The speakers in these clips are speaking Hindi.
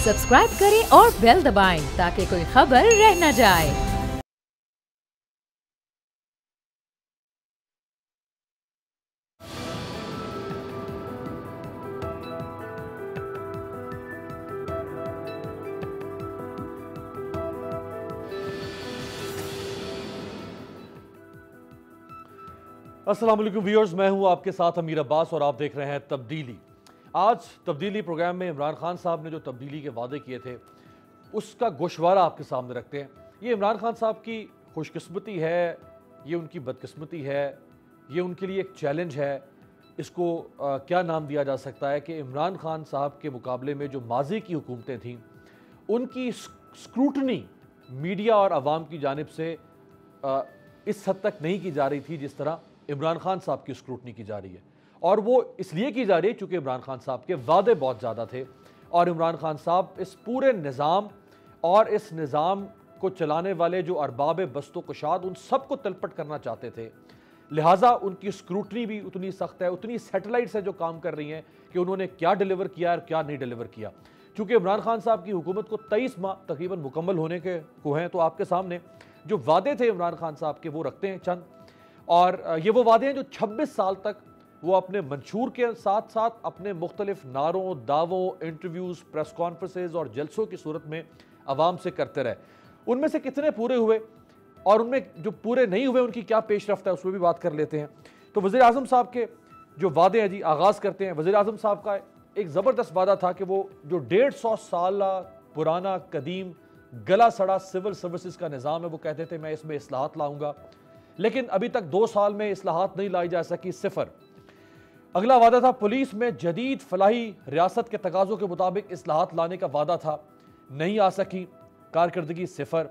सब्सक्राइब करें और बेल दबाएं ताकि कोई खबर रह न जाए। अस्सलाम वालेकुम व्यूअर्स, मैं हूं आपके साथ अमीर अब्बास और आप देख रहे हैं तब्दीली। आज तब्दीली प्रोग्राम में इमरान खान साहब ने जो तब्दीली के वादे किए थे उसका गोशवारा आपके सामने रखते हैं। ये इमरान खान साहब की खुशकिस्मती है, ये उनकी बदकिस्मती है, ये उनके लिए एक चैलेंज है। इसको क्या नाम दिया जा सकता है कि इमरान खान साहब के मुकाबले में जो माजी की हुकूमतें थीं उनकी स्क्रूटनी मीडिया और आवाम की जानिब से इस हद तक नहीं की जा रही थी जिस तरह इमरान खान साहब की स्क्रूटनी की जा रही है। और वो इसलिए की जा रही है क्योंकि इमरान खान साहब के वादे बहुत ज़्यादा थे और इमरान खान साहब इस पूरे निज़ाम और इस निज़ाम को चलाने वाले जो अरबाब बस्तो कुशाद उन सबको तलपट करना चाहते थे। लिहाजा उनकी स्क्रूटनी भी उतनी सख्त है, उतनी सैटेलाइट से जो काम कर रही हैं कि उन्होंने क्या डिलीवर किया और क्या नहीं डिलीवर किया। चूँकि इमरान खान साहब की हुकूमत को 23 माह तकरीबन मुकम्मल होने के को हैं, तो आपके सामने जो वादे थे इमरान खान साहब के वो रखते हैं चंद। और ये वो वादे हैं जो 26 साल तक वो अपने मंशूर के साथ साथ अपने मुख्तलिफ नारों, दावों, इंटरव्यूज़, प्रेस कॉन्फ्रेंसेज और जलसों की सूरत में आवाम से करते रहे। उनमें से कितने पूरे हुए और उनमें जो पूरे नहीं हुए उनकी क्या पेशरफ्त है उस पर भी बात कर लेते हैं। तो वज़ीर आज़म साहब के जो वादे हैं जी, आगाज़ करते हैं। वज़ीर आज़म साहब का एक ज़बरदस्त वादा था कि वो जो 150 साल पुराना कदीम गला सड़ा सिविल सर्विसेज का निज़ाम है वो कहते थे मैं इसमें इस्लाहात लाऊंगा, लेकिन अभी तक 2 साल में इस्लाहात नहीं लाई जा सकी, सिफर। अगला वादा था पुलिस में जदीद फलाही रियासत के तकाज़ों के मुताबिक इस्लाहात लाने का वादा था, नहीं आ सकी, कारकर्दगी सिफर।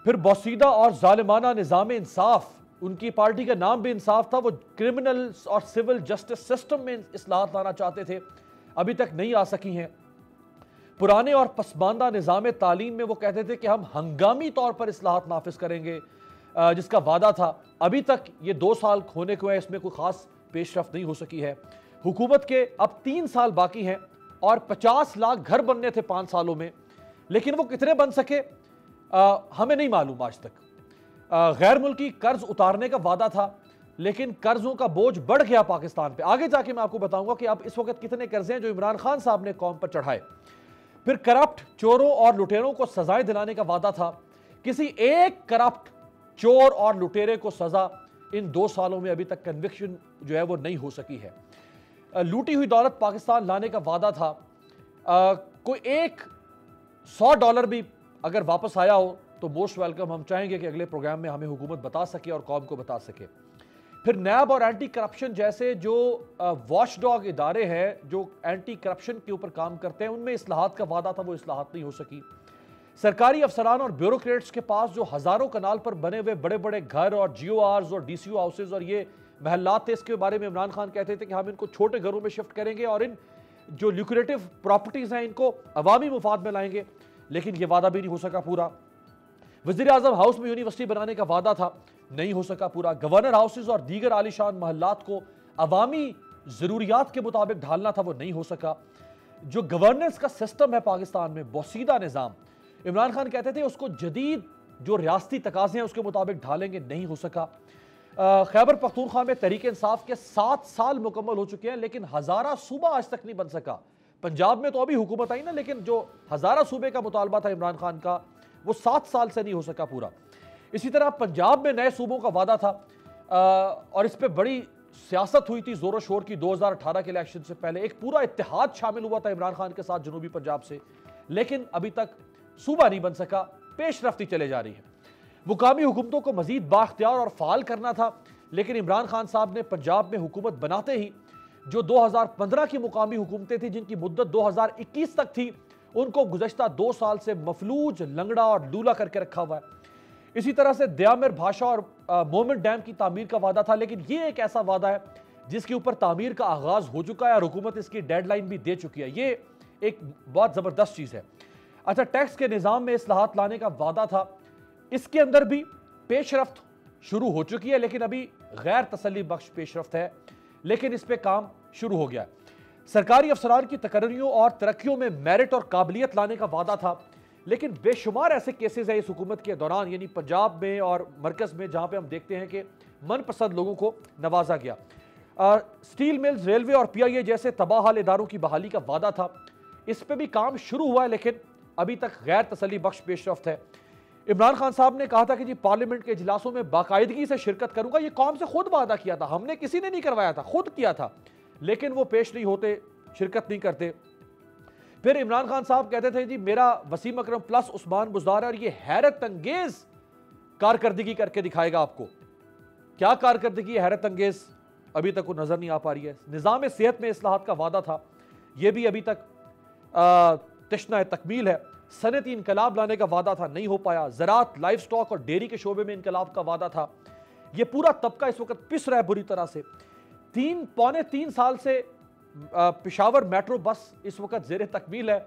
फिर बोसीदा और जालिमाना निज़ाम इंसाफ, उनकी पार्टी का नाम भी इंसाफ था, वो क्रिमिनल और सिविल जस्टिस सिस्टम में इस्लाहात लाना चाहते थे, अभी तक नहीं आ सकी हैं। पुराने और पसमानदा निज़ाम तालीम में वो कहते थे कि हम हंगामी तौर पर इस्लाहात नाफिज करेंगे, जिसका वादा था, अभी तक ये 2 साल होने को है, इसमें कोई ख़ास पेशरफ्त नहीं हो सकी है। हुकूमत के अब 3 साल बाकी हैं और 50 लाख घर बनने थे 5 सालों में, लेकिन वो कितने बन सके हमें नहीं मालूम आज तक। गैर मुल्की कर्ज उतारने का वादा था, लेकिन कर्जों का बोझ बढ़ गया पाकिस्तान पे। आगे जाके मैं आपको बताऊंगा कि अब इस वक्त कितने कर्जे हैं जो इमरान खान साहब ने कौम पर चढ़ाए। फिर करप्ट चोरों और लुटेरों को सजाएं दिलाने का वादा था, किसी एक करप्ट चोर और लुटेरे को सजा इन 2 सालों में अभी तक कन्विक्शन जो है वो नहीं हो सकी है। लूटी हुई दौलत पाकिस्तान लाने का वादा था, कोई एक $100 भी अगर वापस आया हो तो मोस्ट वेलकम। हम चाहेंगे कि अगले प्रोग्राम में हमें हुकूमत बता सके और कौम को बता सके। फिर नैब और एंटी करप्शन जैसे जो वॉचडॉग इदारे हैं जो एंटी करप्शन के ऊपर काम करते हैं, उनमें इस्लाहात का वादा था, वो इस्लाहात नहीं हो सकी। सरकारी अफसरान और ब्यूरोक्रेट्स के पास जो हजारों कनाल पर बने हुए बड़े बड़े घर और GORs और DCO हाउसेज और ये महल्लात थे, इसके बारे में इमरान खान कहते थे कि हम इनको छोटे घरों में शिफ्ट करेंगे और इन जो ल्यूक्रेटिव प्रॉपर्टीज हैं इनको अवामी मुफाद में लाएंगे, लेकिन ये वादा भी नहीं हो सका पूरा। वज़ीर आज़म हाउस में यूनिवर्सिटी बनाने का वादा था, नहीं हो सका पूरा। गवर्नर हाउसेज और दीगर आलीशान महल्लात को अवामी ज़रूरियात के मुताबिक ढालना था, वो नहीं हो सका। जो गवर्नेंस का सिस्टम है पाकिस्तान में, बोसीदा निज़ाम, इमरान खान कहते थे उसको जदीद जो रियासती तकाज़े हैं उसके मुताबिक ढालेंगे, नहीं हो सका। खैबर पख्तूनख्वा में तहरीक इंसाफ के 7 साल मुकम्मल हो चुके हैं, लेकिन हज़ारा सूबा आज तक नहीं बन सका। पंजाब में तो अभी हुकूमत आई ना, लेकिन जो हज़ारा सूबे का मुतालबा था इमरान खान का वो 7 साल से नहीं हो सका पूरा। इसी तरह पंजाब में नए सूबों का वादा था और इस पर बड़ी सियासत हुई थी जोरों शोर की। 2018 के इलेक्शन से पहले एक पूरा इत्तेहाद शामिल हुआ था इमरान खान के साथ जनूबी पंजाब से, लेकिन अभी तक सूबा नहीं बन सका, पेशरफ्ती चले जा रही है। मुकामी हुकूमतों को मजीद बाख्तियार और फाल करना था, लेकिन इमरान खान साहब ने पंजाब में हुकूमत बनाते ही जो 2015 की मुकामी हुकूमतें थी जिनकी मुद्दत 2021 तक थी, उनको गुज़श्ता 2 साल से मफलूज, लंगड़ा और लूला करके रखा हुआ है। इसी तरह से दयामिर भाषा और मोमेंट डैम की तामीर का वादा था, लेकिन ये एक ऐसा वादा है जिसके ऊपर तामीर का आगाज हो चुका है और हुकूमत इसकी डेडलाइन भी दे चुकी है। ये एक बहुत ज़बरदस्त चीज़ है। अच्छा, टैक्स के निज़ाम में इस्लाहात लाने का वादा था, इसके अंदर भी पेशरफ्त शुरू हो चुकी है, लेकिन अभी गैर तसल्ली बख्श पेशरफ्त है, लेकिन इस पर काम शुरू हो गया है। सरकारी अफसरान की तकर्रियों और तरक्कियों में मेरिट और काबिलियत लाने का वादा था, लेकिन बेशुमार ऐसे केसेस हैं इस हुकूमत के दौरान, यानी पंजाब में और मरकज में, जहां पे हम देखते हैं कि मनपसंद लोगों को नवाजा गया। स्टील मिल्स, रेलवे और PIA जैसे तबाहाल इदारों की बहाली का वादा था, इस पर भी काम शुरू हुआ है, लेकिन अभी तक गैर तसल्ली बख्श पेशरफ्त है। इमरान खान साहब ने कहा था कि जी पार्लियामेंट के इजलासों में बाकायदगी से शिरकत करूंगा, ये कौम से खुद वादा किया था, हमने किसी ने नहीं करवाया था, खुद किया था, लेकिन वो पेश नहीं होते, शिरकत नहीं करते। फिर इमरान खान साहब कहते थे जी मेरा वसीम अकरम प्लस उस्मान बुज़दार है और ये हैरत अंगेज कारकर्दगी करके दिखाएगा आपको। क्या कारकर्दगी हैरत अंगेज अभी तक वो नजर नहीं आ पा रही है। निज़ाम सेहत में इस्लाहात का वादा था, ये भी अभी तक तशना तकमील है। सनती इनकलाब लाने का वादा था, नहीं हो पाया। ज़राअत, लाइफ स्टॉक और डेयरी के शोबे में इनकलाब का वादा था। ये पूरा तबका इस वक्त पिस रहा है बुरी तरह से। पौने तीन साल से पेशावर मेट्रो बस इस वक्त जेर तकमील है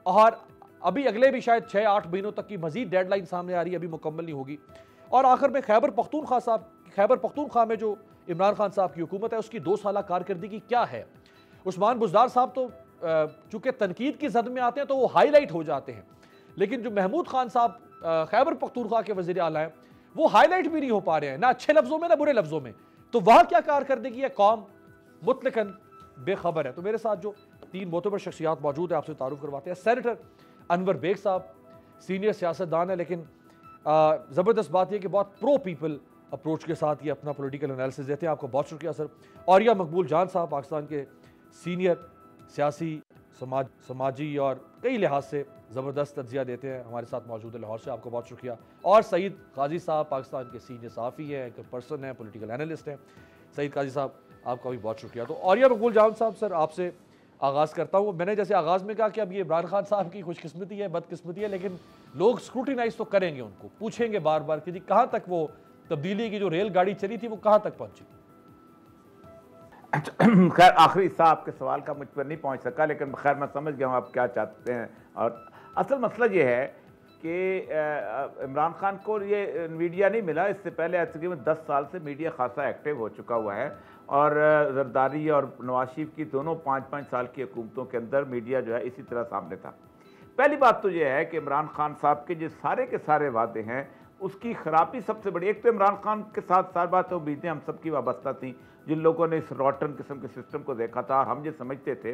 और अभी अगले भी शायद 6-8 महीनों तक की मजीद डेडलाइन सामने आ रही है, अभी मुकम्मल नहीं होगी। और आखिर में खैबर पख्तूनख्वा में जो इमरान खान साहब की हुकूमत है, उसकी 2 साल कारकर्दगी क्या है। उस्मान बुज़दार साहब तो चूंकि तनकीद की जद में आते हैं तो वो हाईलाइट हो जाते हैं, लेकिन जो महमूद खान साहब खैबर पख्तूनख्वा के वज़ीर आला हैं, वो हाईलाइट भी नहीं हो पा रहे हैं, ना अच्छे लफ्जों में ना बुरे लफ्जों में। तो वह क्या कारकर्दगी है, कौम मुतलकन बेखबर है। तो मेरे साथ जो 3 मोतबर शख्सियात मौजूद है, आपसे तारुफ करवाते हैं। सेनेटर अनवर बेग साहब सीनियर सियासतदान है, लेकिन ज़बरदस्त बात यह कि बहुत प्रो पीपल अप्रोच के साथ ये अपना पॉलिटिकल एनालिसिस देते हैं। आपको बहुत शुक्रिया सर। औरिया मकबूल जान साहब पाकिस्तान के सीनियर सियासी, समाजी और कई लिहाज से ज़बरदस्त तज्जिया देते हैं, हमारे साथ मौजूद है लाहौर से, आपको बहुत शुक्रिया। और सईद काजी साहब पाकिस्तान के सीनियर सहाफ़ी हैं, एक पर्सन हैं, पॉलिटिकल एनालिस्ट हैं। सईद काजी साहब आपका भी बहुत शुक्रिया। तो औरिया मकबूल जान साहब, सर आपसे आगाज़ करता हूँ। मैंने जैसे आगाज़ में कहा कि अब ये इमरान खान साहब की खुशकिस्मती है, बदकिस्मती है, लेकिन लोग स्क्रूटिनाइज तो करेंगे, उनको पूछेंगे बार बार कि जी कहाँ तक वो तब्दीली की जो रेलगाड़ी चली थी वो कहाँ तक पहुँची। खैर आखिरी हिस्सा आपके सवाल का मुझ पर नहीं पहुंच सका, लेकिन खैर मैं समझ गया हूँ आप क्या चाहते हैं। और असल मसला ये है कि इमरान खान को ये मीडिया नहीं मिला। इससे पहले तकरीबन 10 साल से मीडिया खासा एक्टिव हो चुका हुआ है और जरदारी और नवाज शरीफ की दोनों 5-5 साल की हुकूमतों के अंदर मीडिया जो है इसी तरह सामने था। पहली बात तो ये है कि इमरान खान साहब के जो सारे के सारे वादे हैं उसकी खराबी सबसे बड़ी, एक तो इमरान खान के साथ सारी बात उम्मीदें हम सबकी वाबस्ता थी। जिन लोगों ने इस रॉटन किस्म के सिस्टम को देखा था, हम ये समझते थे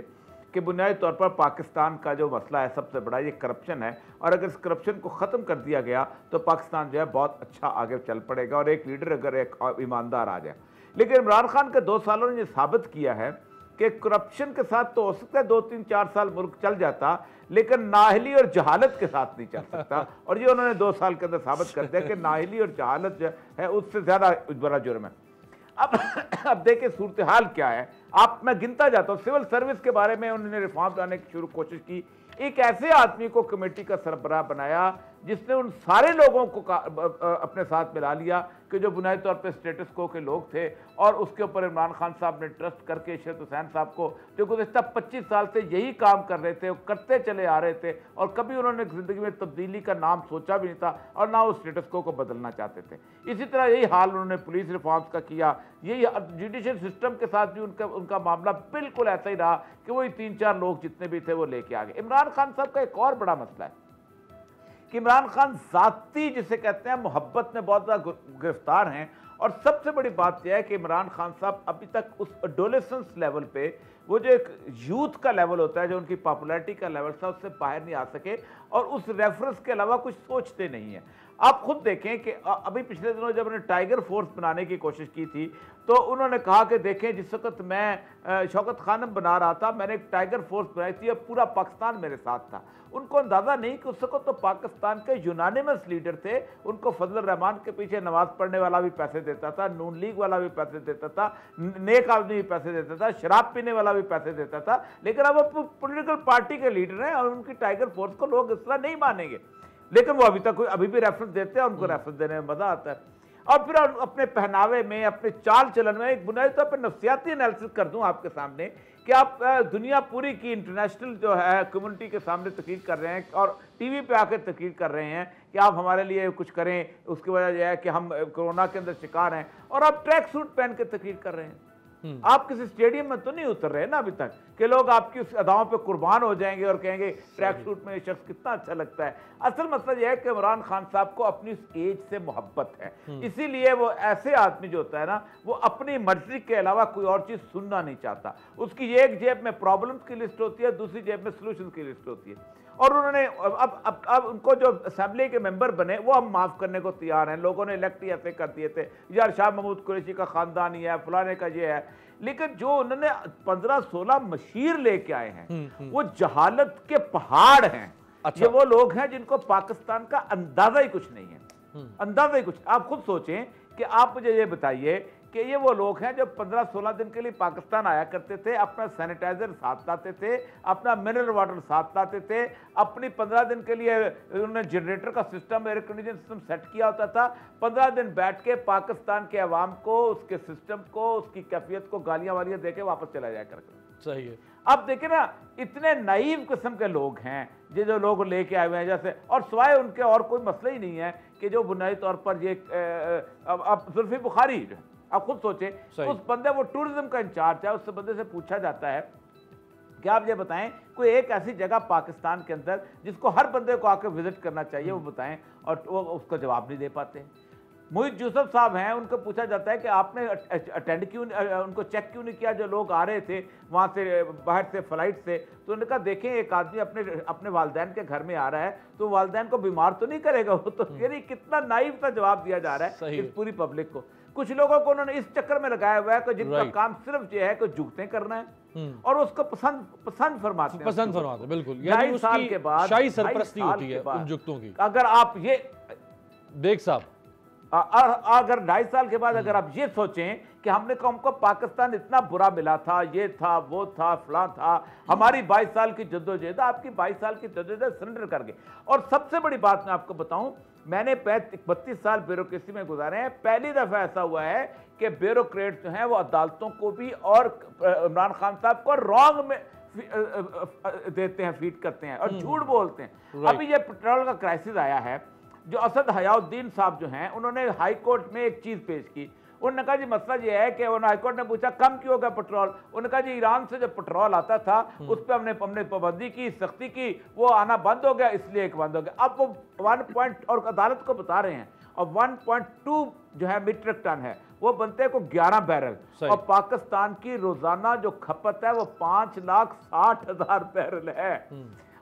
कि बुनियादी तौर पर पाकिस्तान का जो मसला है सबसे बड़ा ये करप्शन है, और अगर इस करप्शन को ख़त्म कर दिया गया तो पाकिस्तान जो है बहुत अच्छा आगे चल पड़ेगा और एक लीडर अगर एक ईमानदार आ जाए। लेकिन इमरान खान के 2 सालों ने ये साबित किया है कि करप्शन के साथ तो हो सकता है 2-3-4 साल मुल्क चल जाता, लेकिन नाहली और जहालत के साथ नहीं चल सकता। और ये उन्होंने 2 साल के अंदर साबित कर दिया कि नाहली और जहालत जो है उससे ज़्यादा बड़ा जुर्म है। अब देखिए सूरत हाल क्या है। मैं गिनता जाता हूँ। सिविल सर्विस के बारे में उन्होंने रिफॉर्म लाने की शुरू कोशिश की। एक ऐसे आदमी को कमेटी का सरबराह बनाया जिसने उन सारे लोगों को अपने साथ मिला लिया कि जो बुनियादी तौर पे स्टेटस को के लोग थे, और उसके ऊपर इमरान खान साहब ने ट्रस्ट करके इशरत हुसैन साहब को, जो गुज़िश्ता 25 साल से यही काम कर रहे थे, करते चले आ रहे थे, और कभी उन्होंने ज़िंदगी में तब्दीली का नाम सोचा भी नहीं था और ना वो स्टेटस को बदलना चाहते थे। इसी तरह यही हाल उन्होंने पुलिस रिफॉर्म्स का किया। यही जुडिशल सिस्टम के साथ भी उनका मामला बिल्कुल ऐसा ही रहा कि वही 3-4 लोग जितने भी थे वो लेके आ गए। इमरान खान साहब का एक और बड़ा मसला है कि इमरान खान ज़ाती जिसे कहते हैं मोहब्बत में बहुत ज़्यादा गिरफ्तार हैं, और सबसे बड़ी बात यह है कि इमरान खान साहब अभी तक उस एडोलेसेंस लेवल पे, वो जो एक यूथ का लेवल होता है, जो उनकी पॉपुलैरिटी का लेवल था, उससे बाहर नहीं आ सके और उस रेफरेंस के अलावा कुछ सोचते नहीं हैं। आप खुद देखें कि अभी पिछले दिनों जब उन्होंने टाइगर फोर्स बनाने की कोशिश की थी तो उन्होंने कहा कि देखें जिस वक्त मैं शौकत खानम बना रहा था, मैंने एक टाइगर फोर्स बनाई थी और पूरा पाकिस्तान मेरे साथ था। उनको अंदाज़ा नहीं कि उस वक्त तो पाकिस्तान के यूनानिमस लीडर थे। उनको फजल रहमान के पीछे नमाज पढ़ने वाला भी पैसे देता था, नून लीग वाला भी पैसे देता था, नेक आदमी भी पैसे देता था, शराब पीने वाला भी पैसे देता था। लेकिन अब वो पॉलिटिकल पार्टी के लीडर हैं और उनकी टाइगर फोर्स को लोग इस तरह नहीं मानेंगे, लेकिन वो अभी भी रेफरेंस देते हैं, उनको रेफरेंस देने में मजा आता है। और फिर अपने पहनावे में, अपने चाल चलन में एक बुनियादी तौर पर नफ्सियाती एनालिसिस कर दूं आपके सामने कि आप दुनिया पूरी की इंटरनेशनल जो है कम्युनिटी के सामने तकरीर कर रहे हैं और टीवी पे आकर तकरीर कर रहे हैं कि आप हमारे लिए कुछ करें, उसकी वजह यह है कि हम कोरोना के अंदर शिकार हैं, और आप ट्रैक सूट पहन के तकरीर कर रहे हैं। आप किसी स्टेडियम में तो नहीं उतर रहे ना अभी तक कि लोग आपकी उस अदाओं पे कुर्बान हो जाएंगे और कहेंगे ट्रैक सूट में ये शख्स कितना अच्छा लगता है। असल मसला यह है कि इमरान खान साहब को अपनी उस एज से मोहब्बत है, इसीलिए वो ऐसे आदमी जो होता है ना, वो अपनी मर्जी के अलावा कोई और चीज सुनना नहीं चाहता। उसकी एक जेब में प्रॉब्लम्स की लिस्ट होती है, दूसरी जेब में सोल्यूशन की लिस्ट होती है। और उन्होंने अब उनको जो असेंबली के मेंबर बने वो हम माफ करने को तैयार हैं। लोगों ने इलेक्ट ही ऐसे कर दिए थे, यार शाह महमूद कुरैशी का खानदान ही है, फलाने का ये है। लेकिन जो उन्होंने 15-16 मशीर लेके आए हैं वो जहालत के पहाड़ हैं। अच्छा। ये वो लोग हैं जिनको पाकिस्तान का अंदाजा ही कुछ नहीं है, अंदाजा ही कुछ। आप खुद सोचें कि आप मुझे ये बताइए कि ये वो लोग हैं जो 15-16 दिन के लिए पाकिस्तान आया करते थे, अपना सैनिटाइजर साथ लाते थे, अपना मिनरल वाटर साथ लाते थे, अपनी 15 दिन के लिए उन्होंने जनरेटर का system, air condition system set किया होता था। 15 दिन बैठ के पाकिस्तान के अवाम को, उसके सिस्टम को, उसकी कैफियत को गालियां वालियां दे के वापस चला जाया करते। सही है। अब देखिए ना, इतने नाइव किस्म के लोग हैं ये जो लोग लेके आए हुए हैं जैसे, और सिवाय उनके और कोई मसला ही नहीं है कि जो बुनियादी तौर पर ये अब जुल्फी बुखारी, आप खुद सोचे, उस बंदे, वो टूरिज्म का इंचार्ज है, उस बंदे से पूछा जाता है कि आप ये बताएं कोई एक ऐसी जगह पाकिस्तान के अंदर जिसको हर बंदे को आकर विजिट करना चाहिए, वो बताएं, और वो उसका जवाब नहीं दे पाते। मोहित यूसुफ साहब हैं, उनको पूछा जाता है कि आपने अटेंड क्यों, उनको चेक क्यों नहीं किया जो लोग आ रहे थे वहाँ से बाहर से फ्लाइट से। तो उन्होंने कहा देखें एक आदमी अपने वालिदैन के घर में आ रहा है तो वालिदैन को बीमार तो नहीं करेगा वो, तो यानी कितना नाइव सा जवाब दिया जा रहा है इस पूरी पब्लिक को। कुछ लोगों को उन्होंने इस चक्कर में लगाया हुआ है कि जिनका काम सिर्फ ये है कि जुगते करना है और उसको पसंद फरमाते हैं, पसंद फरमाते हैं, बिल्कुल। 2.5 साल के बाद शाही सरपरस्ती होती है उन जुगतों की। अगर आप ये बेग साहब, अगर 2.5 साल के बाद अगर आप ये सोचें कि हमने हमको पाकिस्तान इतना बुरा मिला था, ये था, वो था, फलां था, हमारी 22 साल की जद्दोजहद, आपकी 22 साल की जद्दोजहद सरेंडर कर गए। और सबसे बड़ी बात मैं आपको बताऊं, मैंने 32 साल ब्यूरोक्रेसी में गुजारे हैं, पहली दफा ऐसा हुआ है कि ब्यूरोक्रेट जो हैं वो अदालतों को भी और इमरान खान साहब को रॉन्ग में देते हैं, फीड करते हैं और झूठ बोलते हैं। अभी ये पेट्रोल का क्राइसिस आया है, जो असद हयाउद्दीन साहब जो हैं उन्होंने हाई कोर्ट में एक चीज पेश की। उन्होंने कहा जी मसला ये है कि हाई कोर्ट ने पूछा कम क्यों होगा पेट्रोल। उन्होंने कहा जी ईरान से जो पेट्रोल आता था उस पर हमने पाबंदी की, सख्ती की, वो आना बंद हो गया, इसलिए एक बंद हो गया। अब वो 1 और अदालत को बता रहे हैं, और 1.2 जो है मीट्रिक टन है वो बनते को 11 बैरल, और पाकिस्तान की रोजाना जो खपत है वो 5,60,000 बैरल है,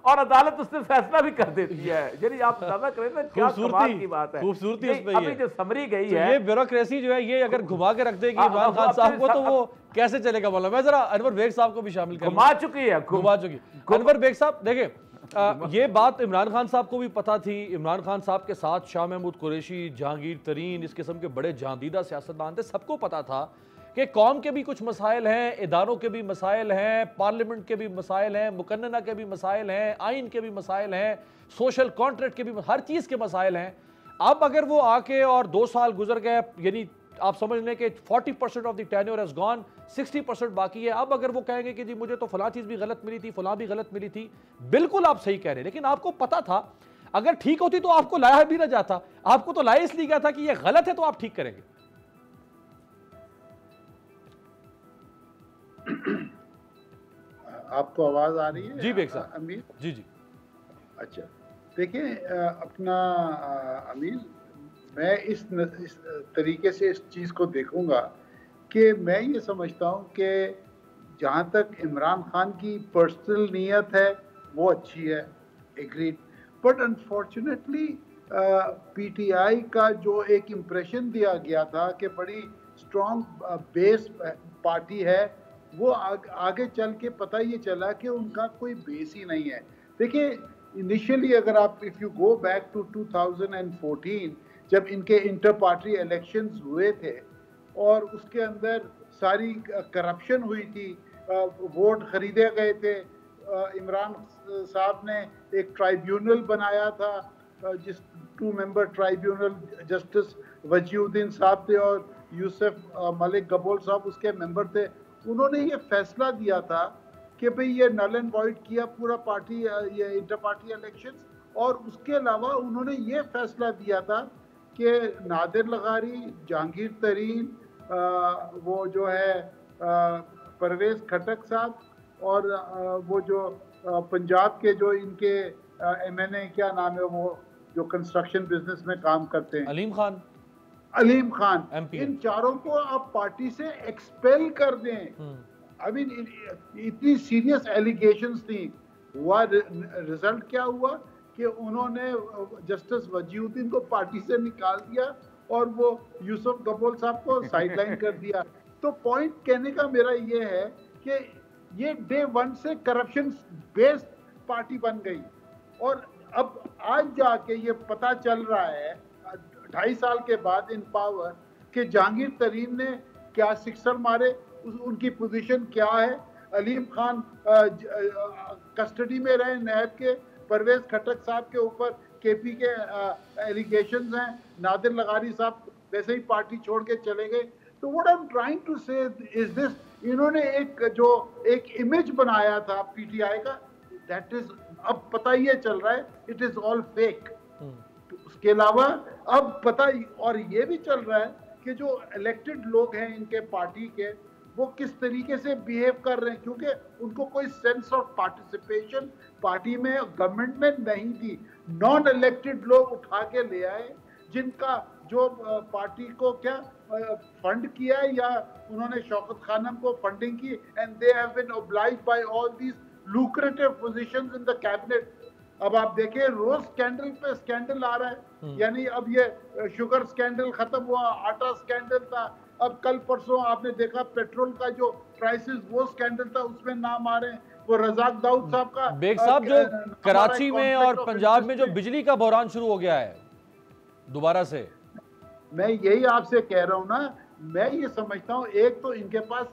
और अदालत उससे फैसला भी कर देती है। यानी आप अंदाजा करें ना क्या कमाल की बात है। खूबसूरती अभी जो समरी गई है, ये ब्यूरोक्रेसी जो है ये अगर घुमा के रख देगी इमरान खान साहब को तो वो कैसे चलेगा वाला। मैं जरा अनवर बेग साहब को भी शामिल करूं। घुमा चुकी है, घुमा चुकी। अनवर बेग साहब देखिए, ये बात इमरान खान साहब को भी पता थी। इमरान खान साहब के साथ शाह महमूद कुरैशी, जहांगीर तरीन, इस किस्म के बड़े जहांदीदा सियासतदान थे। सबको पता था कि कौम के भी कुछ मसाइल हैं, इदारों के भी मसाइल हैं, पार्लियामेंट के भी मसाइल हैं, मुकन्नना के भी मसाइल हैं, आइन के भी मसाइल हैं, सोशल कॉन्ट्रैक्ट के भी, हर चीज़ के मसाइल हैं। अब अगर वो आके और 2 साल गुजर गए, यानी आप समझ लें कि 40% of the tenure has gone, 60% बाकी है। अब अगर वो कहेंगे कि जी मुझे तो फलां चीज़ भी गलत मिली थी, फलां भी गलत मिली थी, बिल्कुल आप सही कह रहे हैं, लेकिन आपको पता था अगर ठीक होती तो आपको लाया भी ना जाता। आपको तो लाया इसलिए गया था कि ये गलत है तो आप ठीक करेंगे। आपको आवाज आ रही है? जी बेग साहब। अमीर जी जी। अच्छा देखिए अपना अमीर, मैं इस तरीके से इस चीज़ को देखूंगा कि मैं ये समझता हूँ कि जहाँ तक इमरान खान की पर्सनल नीयत है वो अच्छी है, एग्रीड, बट अनफॉर्चुनेटली पीटीआई का जो एक इम्प्रेशन दिया गया था कि बड़ी स्ट्रॉन्ग बेस पार्टी है, वो आगे चल के पता ये चला कि उनका कोई बेस ही नहीं है। देखिए इनिशियली अगर आप if you go back to 2014 जब इनके इंटर पार्टी इलेक्शंस हुए थे और उसके अंदर सारी करप्शन हुई थी, वोट खरीदे गए थे, इमरान साहब ने एक ट्राइब्यूनल बनाया था, जिस 2 मेंबर ट्राइब्यूनल जस्टिस वजीउद्दीन साहब थे और यूसुफ मलिक गबोल साहब उसके मेंबर थे। उन्होंने ये फैसला दिया था कि भाई ये नल एंड वॉइड किया पूरा पार्टी ये इंटर पार्टी इलेक्शंस, और उसके अलावा उन्होंने ये फैसला दिया था कि नादिर लगारी, जहांगीर तरीन, वो जो है परवेज़ खटक साहब, और वो जो पंजाब के जो इनके MNA क्या नाम है वो जो कंस्ट्रक्शन बिजनेस में काम करते हैं, अलीम खान, इन चारों को आप पार्टी से एक्सपेल कर दें। आई मीन इतनी सीरियस एलिगेशंस थी। हुआ रिजल्ट क्या हुआ कि उन्होंने जस्टिस वजीउद्दीन को पार्टी से निकाल दिया और वो यूसुफ गबोल साहब को साइडलाइन कर दिया। तो पॉइंट कहने का मेरा ये है कि ये डे वन से करप्शन बेस्ड पार्टी बन गई और अब आज जाके ये पता चल रहा है 2.5 साल के बाद इन पावर कि जहांगीर तरीन ने क्या सिक्सर मारे, उनकी पोजीशन क्या है। अलीम खान कस्टडी में रहे नैब के, परवेज खटक साहब के ऊपर KP के एलिगेशंस हैं, नादिर लगारी साहब वैसे ही पार्टी छोड़ के चले गए। तो what I am trying to say is this, इन्होंने एक इमेज बनाया था PTI का, दैट इज अब पता ही चल रहा है इट इज ऑल फेक। उसके अलावा अब पता और ये भी चल रहा है कि जो इलेक्टेड लोग हैं इनके पार्टी के, वो किस तरीके से बिहेव कर रहे हैं, क्योंकि उनको कोई सेंस ऑफ पार्टिसिपेशन पार्टी में गवर्नमेंट में नहीं थी। नॉन इलेक्टेड लोग उठा के ले आए जिनका जो पार्टी को क्या फंड किया है या उन्होंने शौकत खानम को फंडिंग की, and they have been obliged by all these lucrative positions in the cabinet. अब आप देखें रोज स्कैंडल पे स्कैंडल आ रहा है, यानी अब ये शुगर स्कैंडल खत्म हुआ, आटा स्कैंडल था, अब कल परसों आपने देखा पेट्रोल का जो प्राइसेस वो स्कैंडल था, उसमें नाम आ रहे हैं। वो रजाक दाऊद साहब का बेग साहब जो कराची में और पंजाब में जो बिजली का बहरान शुरू हो गया है दोबारा से, मैं यही आपसे कह रहा हूँ ना, मैं ये समझता हूँ एक तो इनके पास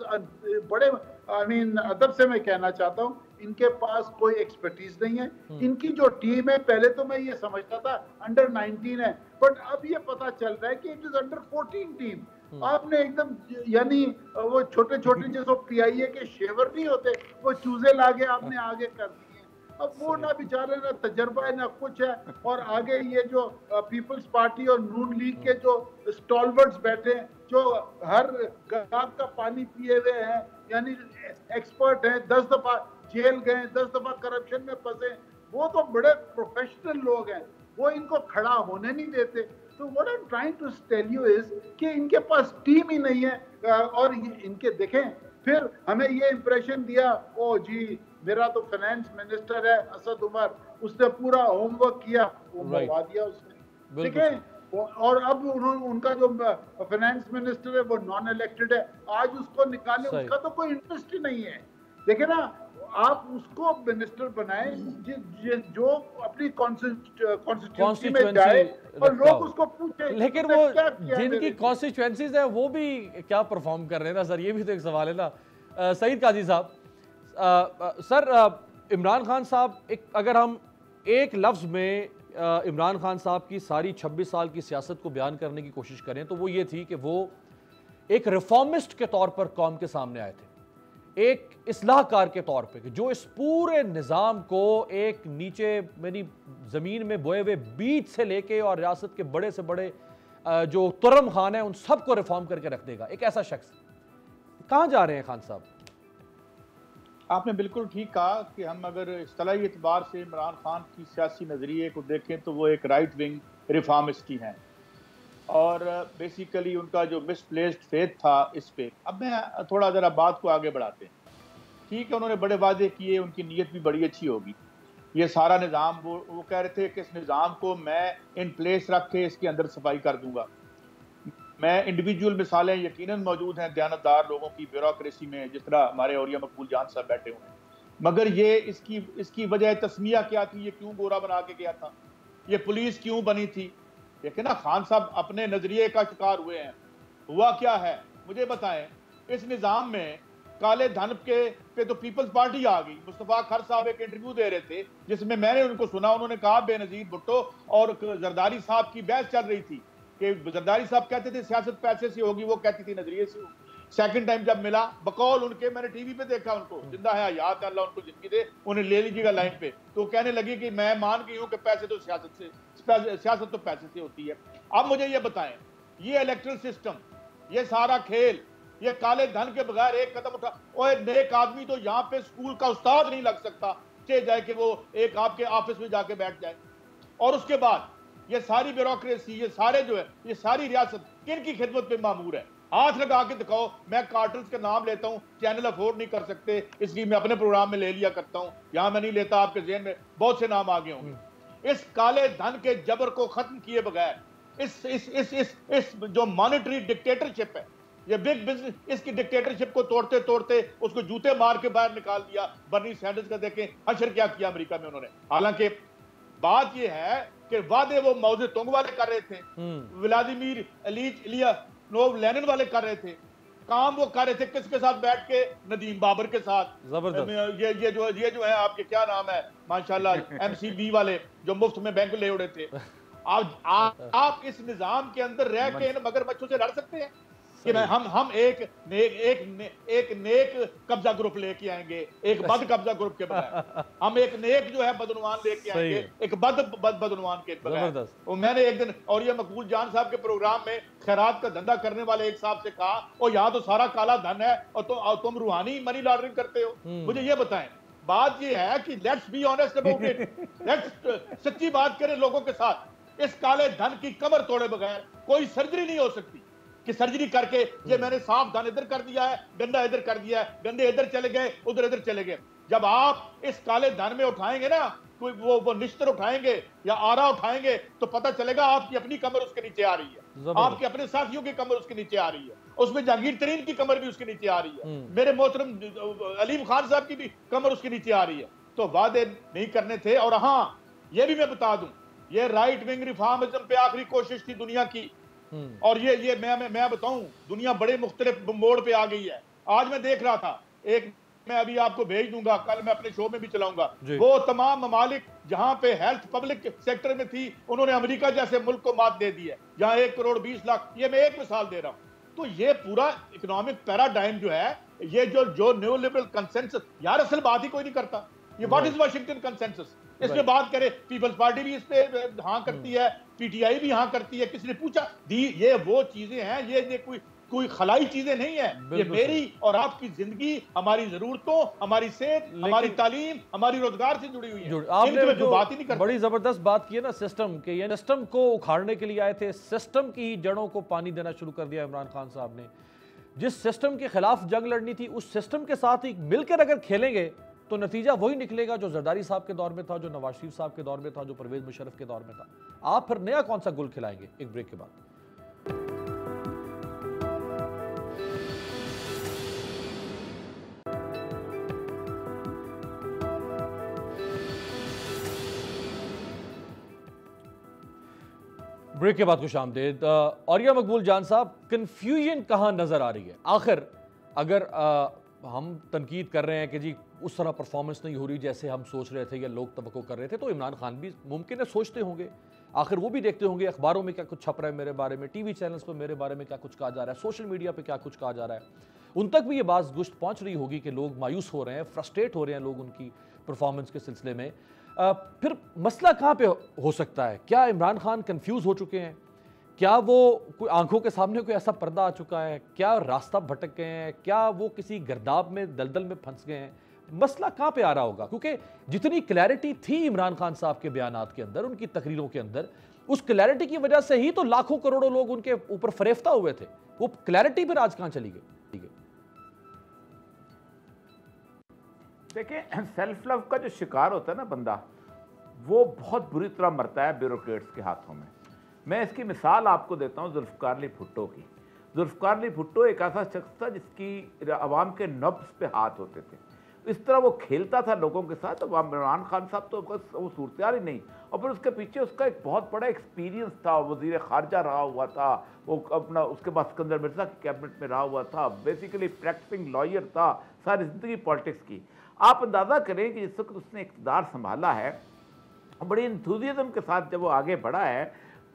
बड़े अदब से मैं कहना चाहता हूँ इनके पास कोई एक्सपर्टीज नहीं है। इनकी जो टीम है, पहले तो मैं ये समझता था अंडर 19 है, बट अब ये पता चल रहा है कि इट इज अंडर 14 टीम। आपने एकदम यानी वो छोटे छोटे जैसे PIA के शेवर नहीं होते, वो चूजे लाके आपने आगे कर दिए। अब वो ना बेचारे ना तजर्बा है ना कुछ है, और आगे ये जो पीपल्स पार्टी और नून लीग के जो स्टॉलवर्ड्स बैठे हैं, जो हर गांव का पानी पिए हुए हैं, यानी एक्सपर्ट हैं, 10 दफा जेल गए, 10 दफा करप्शन में फंसे, वो तो बड़े प्रोफेशनल लोग हैं, वो इनको खड़ा होने नहीं देते। तो what I am trying to tell you is कि इनके पास टीम ही नहीं है। और इनके देखें, फिर हमें ये इंप्रेशन दिया, ओ जी मेरा तो फाइनेंस मिनिस्टर है असद उमर, उसने पूरा होमवर्क किया, वो मरवा दिया उसने, ठीक है। और अब उनका जो फाइनेंस मिनिस्टर है वो नॉन इलेक्टेड है, आज उसको निकाले, उसका तो कोई इंटरेस्ट ही नहीं है। देखिए ना, आप उसको मिनिस्टर बनाए जो अपनी कॉन्स्टिट्यूंसी में जाए और लोग उसको पूछे, लेकिन वो जिनकी कॉन्स्टिट्यूएंसीज है वो भी क्या परफॉर्म कर रहे हैं ना सर, ये भी तो एक सवाल है ना। सईद काजी साहब, सर इमरान खान साहब, अगर हम एक लफ्ज़ में इमरान खान साहब की सारी 26 साल की सियासत को बयान करने की कोशिश करें तो वो ये थी कि वो एक रिफॉर्मिस्ट के तौर पर कौम के सामने आए थे, एक इस्लाहकार के तौर पे, कि जो इस पूरे निज़ाम को एक नीचे यानी ज़मीन में बोए हुए बीज से लेके और रियासत के बड़े से बड़े जो तुरम खान है उन सबको रिफॉर्म करके रख देगा। एक ऐसा शख्स कहाँ जा रहे हैं खान साहब? आपने बिल्कुल ठीक कहा कि हम अगर इस्तिलाही एतबार से इमरान खान की सियासी नज़रिए को देखें तो वो एक राइट विंग रिफॉर्मिस्ट ही हैं, और बेसिकली उनका जो मिसप्लेस्ड फेथ था इस पे। अब मैं थोड़ा ज़रा बात को आगे बढ़ाते हैं। ठीक है, उन्होंने बड़े वादे किए, उनकी नीयत भी बड़ी अच्छी होगी। ये सारा निज़ाम वो कह रहे थे कि इस निज़ाम को मैं इन प्लेस रख के इसके अंदर सफाई कर दूंगा। मैं इंडिविजुअल मिसालें यकीनन मौजूद हैं दयानतदार लोगों की ब्यूरोक्रेसी में, जिस तरह हमारे औरिया मकबूल जान साहब बैठे हुए हैं, मगर ये इसकी वजह तस्मिया क्या थी, ये क्यों गोरा बना के गया था, ये पुलिस क्यों बनी थी? देखिए ना, खान साहब अपने नजरिए का शिकार हुए हैं। हुआ क्या है मुझे बताएं। इस निज़ाम में काले धन पे तो पीपल्स पार्टी आ गई। मुस्तफा खर साहब एक इंटरव्यू दे रहे थे जिसमें मैंने उनको सुना, उन्होंने कहा बेनजीर भुट्टो और जरदारी साहब की बहस चल रही थी कि जरदारी साहब कहते थे सियासत पैसे से होगी, वो कहती थी नजरिए से होगी। सेकंड टाइम जब मिला बकौल उनके, मैंने टीवी पे देखा उनको, जिंदा है याद है अल्लाह उनको जिंदगी दे, उन्हें ले लीजिएगा लाइन पे, तो कहने लगी कि मैं मान गई हूँ कि पैसे तो सियासत तो पैसे से होती है। अब मुझे ये बताएं, ये इलेक्टोरल सिस्टम, ये सारा खेल ये काले धन के बगैर एक कदम उठा, और नेक आदमी तो यहाँ पे स्कूल का उस्ताद नहीं लग सकता, चाहे जाए कि वो एक आपके ऑफिस में जाके बैठ जाए। और उसके बाद ये सारी ब्यूरोक्रेसी, ये सारे जो है, ये सारी रियासत किन की खिदमत पे मामूर है? हाथ लगा के दिखाओ। मैं कार्टल्स के नाम लेता हूँ, चैनल अफोर्ड नहीं कर सकते इसलिए मैं अपने प्रोग्राम में ले लिया करता हूँ, यहाँ मैं नहीं लेता, आपके ज़हन में बहुत से नाम आ गए होंगे। इस काले धन के जबर को खत्म किए बगैर इस जो मॉनेटरी डिक्टेटरशिप है, ये बिग बिजनेस, इसकी डिक्टेटरशिप को तोड़ते तोड़ते उसको जूते मार के बाहर निकाल दिया। बर्नी सैंडर्स का देखें हशर क्या किया अमेरिका में उन्होंने। हालांकि बात ये है कि वादे वो मौजे तुंग वाले कर रहे थे, व्लादिमीर इलिया नोव लेनिन वाले कर रहे थे, काम वो कर रहे थे किसके साथ बैठ के? नदीम बाबर के साथ। जबरदस्त। ये जो है आपके क्या नाम है माशाल्लाह, एमसीबी वाले जो मुफ्त में बैंक ले उड़े थे। आप इस निजाम के अंदर रह के इन मगरमच्छों से लड़ सकते हैं कि हम एक नेक कब्जा ग्रुप लेके आएंगे, एक बद कब्जा ग्रुप के बगैर हम एक नेक जो है बदनवान लेके आएंगे, एक बदनवान के बगैर। और मैंने एक दिन और ये मकबूल जान साहब के प्रोग्राम में खैरात का धंधा करने वाले एक साहब से कहा, और यहाँ तो सारा काला धन है और तुम रूहानी मनी लॉन्ड्रिंग करते हो। मुझे ये बताएं, बात ये है कि let's be honest about it, let's सच्ची बात करें लोगों के साथ। इस काले धन की कमर तोड़े बगैर कोई सर्जरी नहीं हो सकती कि सर्जरी करके ये मैंने साफ धन इधर कर दिया है, गंदा इधर कर दिया है, गंदे इधर चले गए, उधर इधर चले गए। जब आप इस काले धन में उठाएंगे ना, कोई वो निश्तर उठाएंगे या आरा उठाएंगे, तो पता चलेगा आपकी अपनी कमर उसके नीचे आ रही है, आपके अपने साथियों की कमर उसके नीचे आ रही है, उसमें जहांगीर तरीन की कमर भी उसके नीचे आ रही है, मेरे मोहतरम अलीम खान साहब की भी कमर उसके नीचे आ रही है। तो वादे नहीं करने थे। और हाँ, ये भी मैं बता दूं, ये राइट विंग रिफॉर्मिज्म पे आखिरी कोशिश थी दुनिया की। और ये मैं बताऊं, दुनिया बड़े मुख्तलिफ मोड़ पे आ गई है। आज मैं देख रहा था, एक मैं अभी आपको भेज दूंगा, कल मैं अपने शो में भी चलाऊंगा, वो तमाम ममालिक जहां पे हेल्थ पब्लिक सेक्टर में थी, उन्होंने अमेरिका जैसे मुल्क को मात दे दी है, जहां 1 करोड़ 20 लाख। ये मैं एक मिसाल दे रहा हूं। तो ये पूरा इकोनॉमिक पैराडाइम जो है, ये जो न्यू लिबरल कंसेंसस, यार असल बात ही कोई नहीं करता। ये व्हाट इज वाशिंगटन कंसेंसस? इस पे बात करें, पीपल्स पार्टी भी इस पे हाँ करती है, पीटीआई भी हाँ करती है। किसी ने पूछा दी? ये वो चीजें हैं, ये कोई खलाई चीजें नहीं है, ये मेरी और आपकी जिंदगी, हमारी जरूरतों, हमारी सेहत, हमारी तालीम, हमारी रोजगार से जुड़ी हुई है। आपने जो बात ही नहीं करते, बड़ी जबरदस्त बात की है ना सिस्टम के, ये सिस्टम को उखाड़ने के लिए आए थे, सिस्टम की जड़ों को पानी देना शुरू कर दिया इमरान खान साहब ने। जिस सिस्टम के खिलाफ जंग लड़नी थी, उस सिस्टम के साथ ही मिलकर अगर खेलेंगे तो नतीजा वही निकलेगा जो जरदारी साहब के दौर में था, जो नवाज शरीफ साहब के दौर में था, जो परवेज मुशर्रफ के दौर में था। आप फिर नया कौन सा गुल खिलाएंगे? एक ब्रेक के बाद। ब्रेक के बाद खुश आमदीद। औरिया मकबूल जान साहब, कंफ्यूजन कहां नजर आ रही है? आखिर अगर हम तनकीद कर रहे हैं कि जी उस तरह परफॉर्मेंस नहीं हो रही जैसे हम सोच रहे थे या लोग तवक्को कर रहे थे, तो इमरान खान भी मुमकिन है सोचते होंगे, आखिर वो भी देखते होंगे अखबारों में क्या कुछ छप रहा है मेरे बारे में, टीवी चैनल्स पर मेरे बारे में क्या कुछ कहा जा रहा है, सोशल मीडिया पे क्या कुछ कहा जा रहा है। उन तक भी ये बात गुश्त पहुंच रही होगी कि लोग मायूस हो रहे हैं, फ्रस्ट्रेट हो रहे हैं लोग उनकी परफॉर्मेंस के सिलसिले में। फिर मसला कहाँ पे हो सकता है? क्या इमरान खान कंफ्यूज हो चुके हैं? क्या वो कोई आंखों के सामने कोई ऐसा पर्दा आ चुका है? क्या रास्ता भटक गए हैं? क्या वो किसी गर्दाब में, दलदल में फंस गए हैं? मसला कहाँ पे आ रहा होगा? क्योंकि जितनी क्लैरिटी थी इमरान खान साहब के बयानात के अंदर, उनकी तकरीरों के अंदर, उस क्लैरिटी की वजह से ही तो लाखों करोड़ों लोग उनके ऊपर फरेफ्ता हुए थे। वो क्लैरिटी फिर आज कहाँ चली गई? देखिए, सेल्फ लव का जो शिकार होता है ना बंदा, वो बहुत बुरी तरह मरता है ब्यूरोक्रेट्स के हाथों में। मैं इसकी मिसाल आपको देता हूँ जुल्फ़िकार अली भुट्टो की। जुल्फ़िकार अली भुट्टो एक ऐसा शख्स था जिसकी आवाम के नब्ज़ पे हाथ होते थे। इस तरह वो खेलता था लोगों के साथ। अब इमरान खान साहब तो बस वो सूरत ही नहीं, और फिर उसके पीछे उसका एक बहुत बड़ा एक्सपीरियंस था। वज़ीर ख़ारजा रहा हुआ था वो, अपना उसके बाद सिकंदर मिर्ज़ा की कैबिनेट में रहा हुआ था, बेसिकली प्रैक्टिसिंग लॉयर था, सारी ज़िंदगी पॉलिटिक्स की। आप अंदाज़ा करें कि जिस वक्त उसने इक़्तिदार संभाला है, बड़ी इंथुजियाज्म के साथ जब वो आगे बढ़ा है,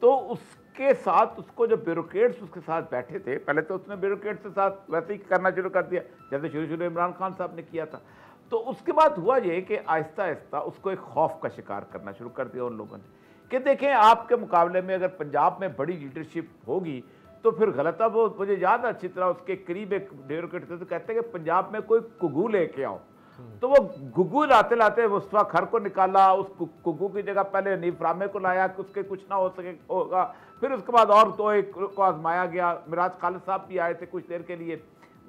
तो उसके साथ उसको जो ब्यूरोक्रेट्स उसके साथ बैठे थे, पहले तो उसने ब्यूरोक्रेट्स के साथ वैसे ही करना शुरू कर दिया जैसे शुरू इमरान खान साहब ने किया था। तो उसके बाद हुआ ये कि आहिस्ता आहिस्ता उसको एक खौफ का शिकार करना शुरू कर दिया उन लोगों ने कि देखें, आपके मुकाबले में अगर पंजाब में बड़ी लीडरशिप होगी तो फिर गलत। अब वो मुझे याद है अच्छी तरह, उसके करीब एक डेरोकेट थे, तो कहते हैं कि पंजाब में कोई कुगू लेके आओ। तो वो गुग्गू लाते लाते मुस्तफा खर को निकाला, उस गुग्गू की जगह पहले हनीफ रामे को लाया कि उसके कुछ ना हो सके होगा, फिर उसके बाद और तो एक को आजमाया गया, मिराज खालिद साहब भी आए थे कुछ देर के लिए।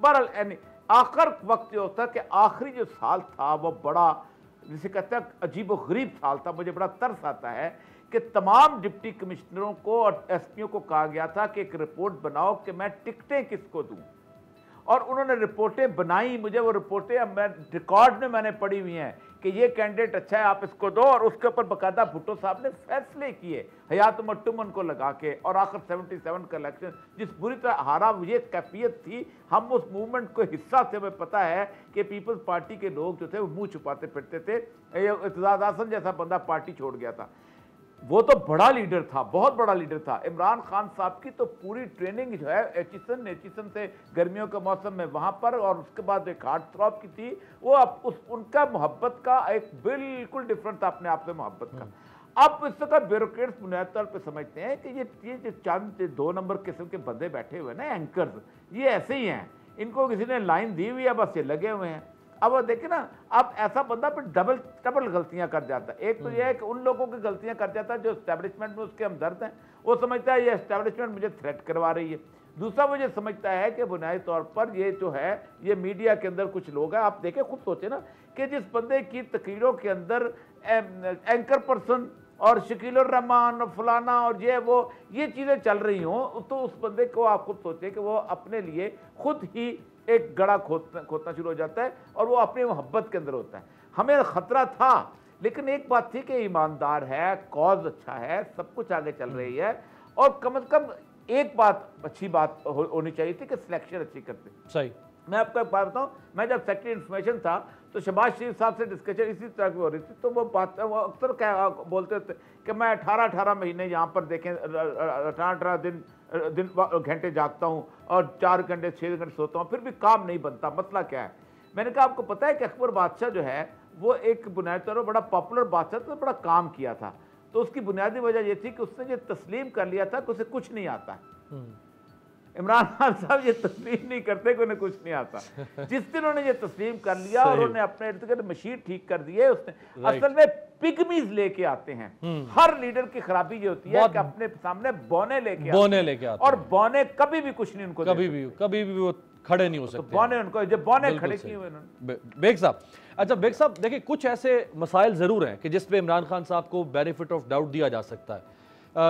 बहरहाल आखिर वक्त जो होता है कि आखिरी जो साल था वो बड़ा, जिसे कहते हैं अजीब व गरीब साल था। मुझे बड़ा तरस आता है कि तमाम डिप्टी कमिश्नरों को और एसपीओ को कहा गया था कि एक रिपोर्ट बनाओ कि मैं टिकटें किसको दूं, और उन्होंने रिपोर्टें बनाई। मुझे वो रिपोर्टें मैं रिकॉर्ड में मैंने पढ़ी हुई हैं कि ये कैंडिडेट अच्छा है, आप इसको दो, और उसके ऊपर बाकायदा भुट्टो साहब ने फैसले किए हयात मट्टुमन को लगा के। और आखिर 77 का इलेक्शन जिस बुरी तरह हारा, ये कैफियत थी, हम उस मूवमेंट को हिस्सा थे। हमें पता है कि पीपल्स पार्टी के लोग जो थे वो मुंह छुपाते फिरते थे। इत्तेजाज हसन जैसा बंदा पार्टी छोड़ गया था, वो तो बड़ा लीडर था, बहुत बड़ा लीडर था। इमरान खान साहब की तो पूरी ट्रेनिंग जो है एचिसन से गर्मियों के मौसम में वहाँ पर, और उसके बाद एक हार्ट थ्रॉप की थी वो। अब उनका मोहब्बत का एक बिल्कुल डिफरेंट था अपने आप से मोहब्बत का। अब इस वक्त ब्यूरोक्रेट्स बुनियादी तौर पर समझते हैं कि ये जो चंद 2 नंबर किस्म के बंदे बैठे हुए ना, एंकर्स, ये ऐसे ही हैं, इनको किसी ने लाइन दी हुई है, बस ये लगे हुए हैं। अब देखिए ना, अब ऐसा बंदा फिर डबल गलतियां कर जाता है। एक तो यह है कि उन लोगों की गलतियां कर जाता है जो एस्टेब्लिशमेंट में उसके हमदर्द हैं, वो समझता है ये एस्टेब्लिशमेंट मुझे थ्रेट करवा रही है। दूसरा वो ये समझता है कि बुनियादी तौर पर ये जो है ये मीडिया के अंदर कुछ लोग हैं। आप देखें, खुद सोचे ना कि जिस बंदे की तकरीरों के अंदर एंकर पर्सन और शकील उर रहमान और फलाना और ये चीज़ें चल रही हों, तो उस बंदे को आप खुद सोचें कि वो अपने लिए खुद ही एक गड़ा खोदना शुरू हो जाता है, और वो अपनी मोहब्बत के अंदर होता है। हमें खतरा था, लेकिन एक बात थी कि ईमानदार है, कॉज अच्छा है, सब कुछ आगे चल रही है, और कम से कम एक बात अच्छी बात होनी चाहिए थी कि सिलेक्शन अच्छी करते। सही। मैं आपको एक बात बताऊं, मैं जब सेक्रेटरी इन्फॉर्मेशन था तो शहबाज शरीफ साहब से डिस्कशन इसी तरह की हो रही थी, तो वो अक्सर क्या बोलते थे कि मैं 18 महीने यहाँ पर देखें 18 घंटे जागता हूँ और 4 घंटे 6 घंटे सोता हूँ, फिर भी काम नहीं बनता। मसला क्या है? मैंने कहा आपको पता है कि अकबर बादशाह जो है वो एक बुनियादी तौर पर बड़ा पॉपुलर बादशाह था, बड़ा काम किया था। तो उसकी बुनियादी वजह ये थी कि उसने ये तस्लीम कर लिया था कि उसे कुछ नहीं आता। इमरान खान साहब ये तस्लीम नहीं करते कि उन्हें कुछ नहीं आता। जिस दिन उन्होंने ये तस्लीम कर लिया और उन्होंने अपने इर्द गिर्द मशीन ठीक कर दी है, उसने असल में पिगमीज लेके आते हैं। हर लीडर की खराबी ये होती है कि अपने सामने बौने लेके आते हैं, और बौने कभी भी कुछ नहीं उनको, कभी भी वो खड़े नहीं हो सकते। तो बौने उनको, जब बौने खड़े किए हुए उन्होंने। बेग साहब, अच्छा बेग साहब देखिए, कुछ ऐसे मसाइल जरूर हैं कि जिसपे इमरान खान साहब को बेनिफिट ऑफ डाउट दिया जा सकता है,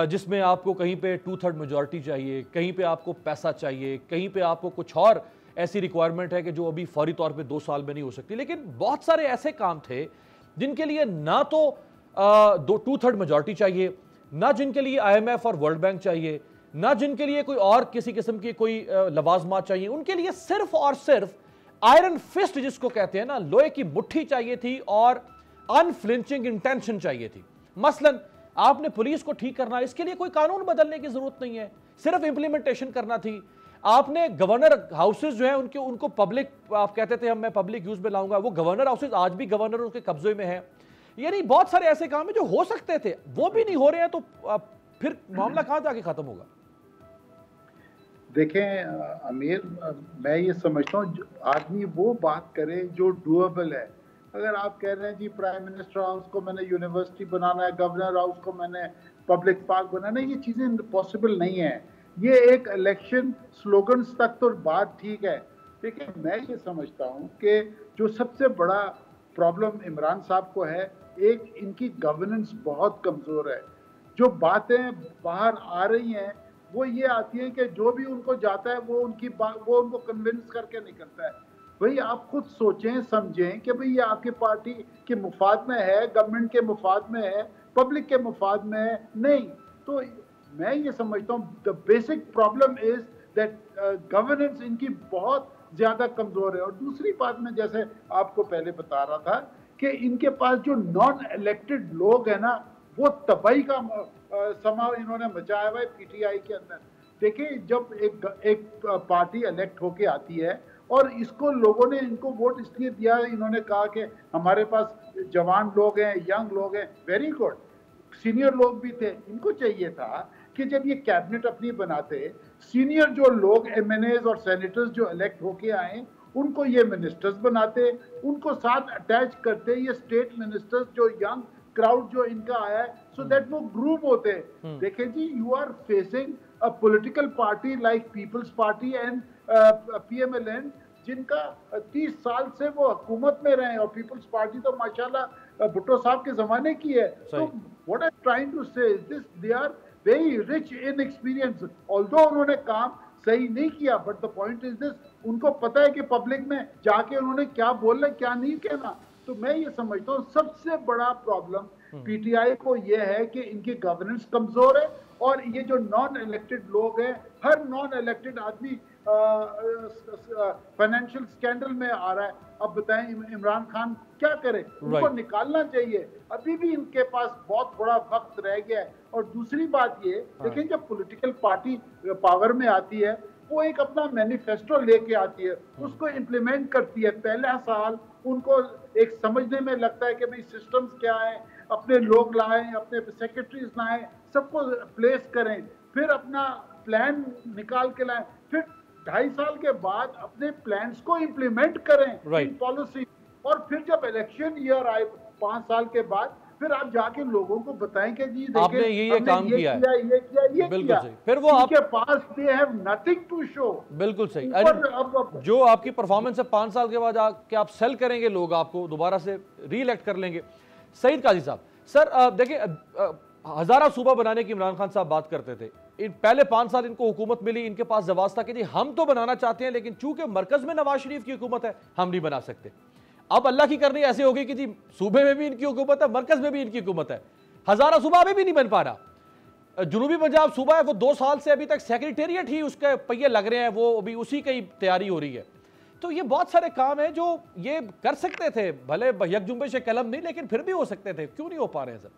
जिसमें आपको कहीं पे 2/3 मेजॉरिटी चाहिए, कहीं पे आपको पैसा चाहिए, कहीं पे आपको कुछ और ऐसी रिक्वायरमेंट है कि जो अभी फौरी तौर पे 2 साल में नहीं हो सकती। लेकिन बहुत सारे ऐसे काम थे जिनके लिए ना तो 2/3 मेजॉरिटी चाहिए, ना जिनके लिए IMF और वर्ल्ड बैंक चाहिए, ना जिनके लिए कोई और किसी किस्म की कोई लवाजमात चाहिए। उनके लिए सिर्फ और सिर्फ आयरन फिस्ट जिसको कहते हैं ना, लोहे की मुट्ठी चाहिए थी और अनफ्लिंचिंग इंटेंशन चाहिए थी। मसलन आपने पुलिस को ठीक करना, इसके लिए कोई कानून बदलने की जरूरत नहीं है, सिर्फ इंप्लीमेंटेशन करना थी। आपने गवर्नर हाउसेज जो है उनको पब्लिक, आप कहते थे मैं पब्लिक यूज में लाऊंगा, वो गवर्नर हाउसेज आज भी गवर्नरों के कब्जे में है। यानी बहुत सारे ऐसे काम है जो हो सकते थे, वो भी नहीं हो रहे हैं, तो फिर मामला कहां जाके खत्म होगा? देखें अमीर, मैं ये समझता हूँ आदमी वो बात करे जो डूएबल है। अगर आप कह रहे हैं जी प्राइम मिनिस्टर हाउस को मैंने यूनिवर्सिटी बनाना है, गवर्नर हाउस को मैंने पब्लिक पार्क बनाना है, ये चीज़ें पॉसिबल नहीं है। ये एक इलेक्शन स्लोगन्स तक तो बात ठीक है, लेकिन मैं ये समझता हूँ कि जो सबसे बड़ा प्रॉब्लम इमरान साहब को है, एक इनकी गवर्नेंस बहुत कमज़ोर है। जो बातें बाहर आ रही हैं वो ये आती है कि जो भी उनको जाता है वो उनको कन्विंस करके निकलता है। भाई आप खुद सोचें समझें कि भाई ये आपकी पार्टी के मुफाद में है, गवर्नमेंट के मुफाद में है, पब्लिक के मुफाद में है? नहीं। तो मैं ये समझता हूँ the basic problem is that governance इनकी बहुत ज़्यादा कमज़ोर है। और दूसरी बात मैं जैसे आपको पहले बता रहा था कि इनके पास जो नॉन इलेक्टेड लोग हैं ना, वो तबाही का समा इन्होंने मचाया हुआ है PTI के अंदर। देखिए, जब एक पार्टी इलेक्ट होके आती है और इसको लोगों ने इनको वोट इसलिए दिया, इन्होंने कहा कि हमारे पास जवान लोग हैं, यंग लोग हैं, वेरी गुड, सीनियर लोग भी थे। इनको चाहिए था कि जब ये कैबिनेट अपनी बनाते, सीनियर जो लोग MNAs और सेनेटर्स जो इलेक्ट होके आए उनको ये मिनिस्टर्स बनाते, उनको साथ अटैच करते, ये स्टेट मिनिस्टर्स जो यंग क्राउड जो इनका आया है, सो दैट वो ग्रुप होते हैं। देखें जी, you are facing a political party like People's Party and PMLN, जिनका 30 साल से वो हुकूमत में रहे, और पीपल्स पार्टी तो माशाल्लाह भुट्टो साहब के जमाने की है। तो what I am trying to say is this, they are very rich in experience, although उन्होंने काम सही नहीं किया, but the point is this, उनको पता है कि पब्लिक में जाके उन्होंने क्या बोलना क्या नहीं कहना। तो मैं ये समझता हूँ सबसे बड़ा प्रॉब्लम PTI को ये है कि इनकी गवर्नेंस कमजोर है, और ये जो नॉन इलेक्टेड लोग हैं, हर नॉन इलेक्टेड आदमी फाइनेंशियल स्कैंडल में आ रहा है। अब बताएं इमरान खान क्या करे, उनको निकालना चाहिए, अभी भी इनके पास बहुत बड़ा वक्त रह गया है। और दूसरी बात ये, लेकिन जब पॉलिटिकल पार्टी पावर में आती है, वो एक अपना मैनिफेस्टो लेके आती है, उसको इम्प्लीमेंट करती है। पहला साल उनको एक समझने में लगता है कि भाई सिस्टम्स क्या है, अपने लोग लाएं, अपने सेक्रेटरीज लाएं, सबको प्लेस करें, फिर अपना प्लान निकाल के लाएं, फिर 2.5 साल के बाद अपने प्लान्स को इम्प्लीमेंट करें पॉलिसी, और फिर जब इलेक्शन ईयर आए 5 साल के बाद, फिर आप जाके लोगों को बताएं कि जी देखिए आपने ये काम किया है, ये किया, बिल्कुल सही। फिर वो आपके पास they have nothing to show. बिल्कुल सही। जो आपकी परफॉर्मेंस है 5 साल के बाद आके आप सेल करेंगे, लोग आपको दोबारा से री इलेक्ट कर लेंगे। सईद काजी साहब, सर देखिए, हजारा सूबा बनाने की इमरान खान साहब बात करते थे, इन पहले 5 साल इनको हुकूमत मिली, इनके पास जवाब था कि जी हम तो बनाना चाहते हैं, लेकिन चूंकि मरकज में नवाज शरीफ की हुकूमत है, हम नहीं बना सकते। अब अल्लाह की करनी ऐसी होगी कि जी सूबे में भी इनकी हुकूमत है, मरकज में भी इनकी हुकूमत है, हजारा सूबा अभी भी नहीं बन पा रहा। जनूबी पंजाब सूबा है, वो 2 साल से अभी तक सेक्रेटेरिएट ही उसके पहिए लग रहे हैं, वो अभी उसी की तैयारी हो रही है। तो ये बहुत सारे काम हैं जो ये कर सकते थे, भले यकजुम्बे कलम नहीं, लेकिन फिर भी हो सकते थे, क्यों नहीं हो पा रहे हैं सर?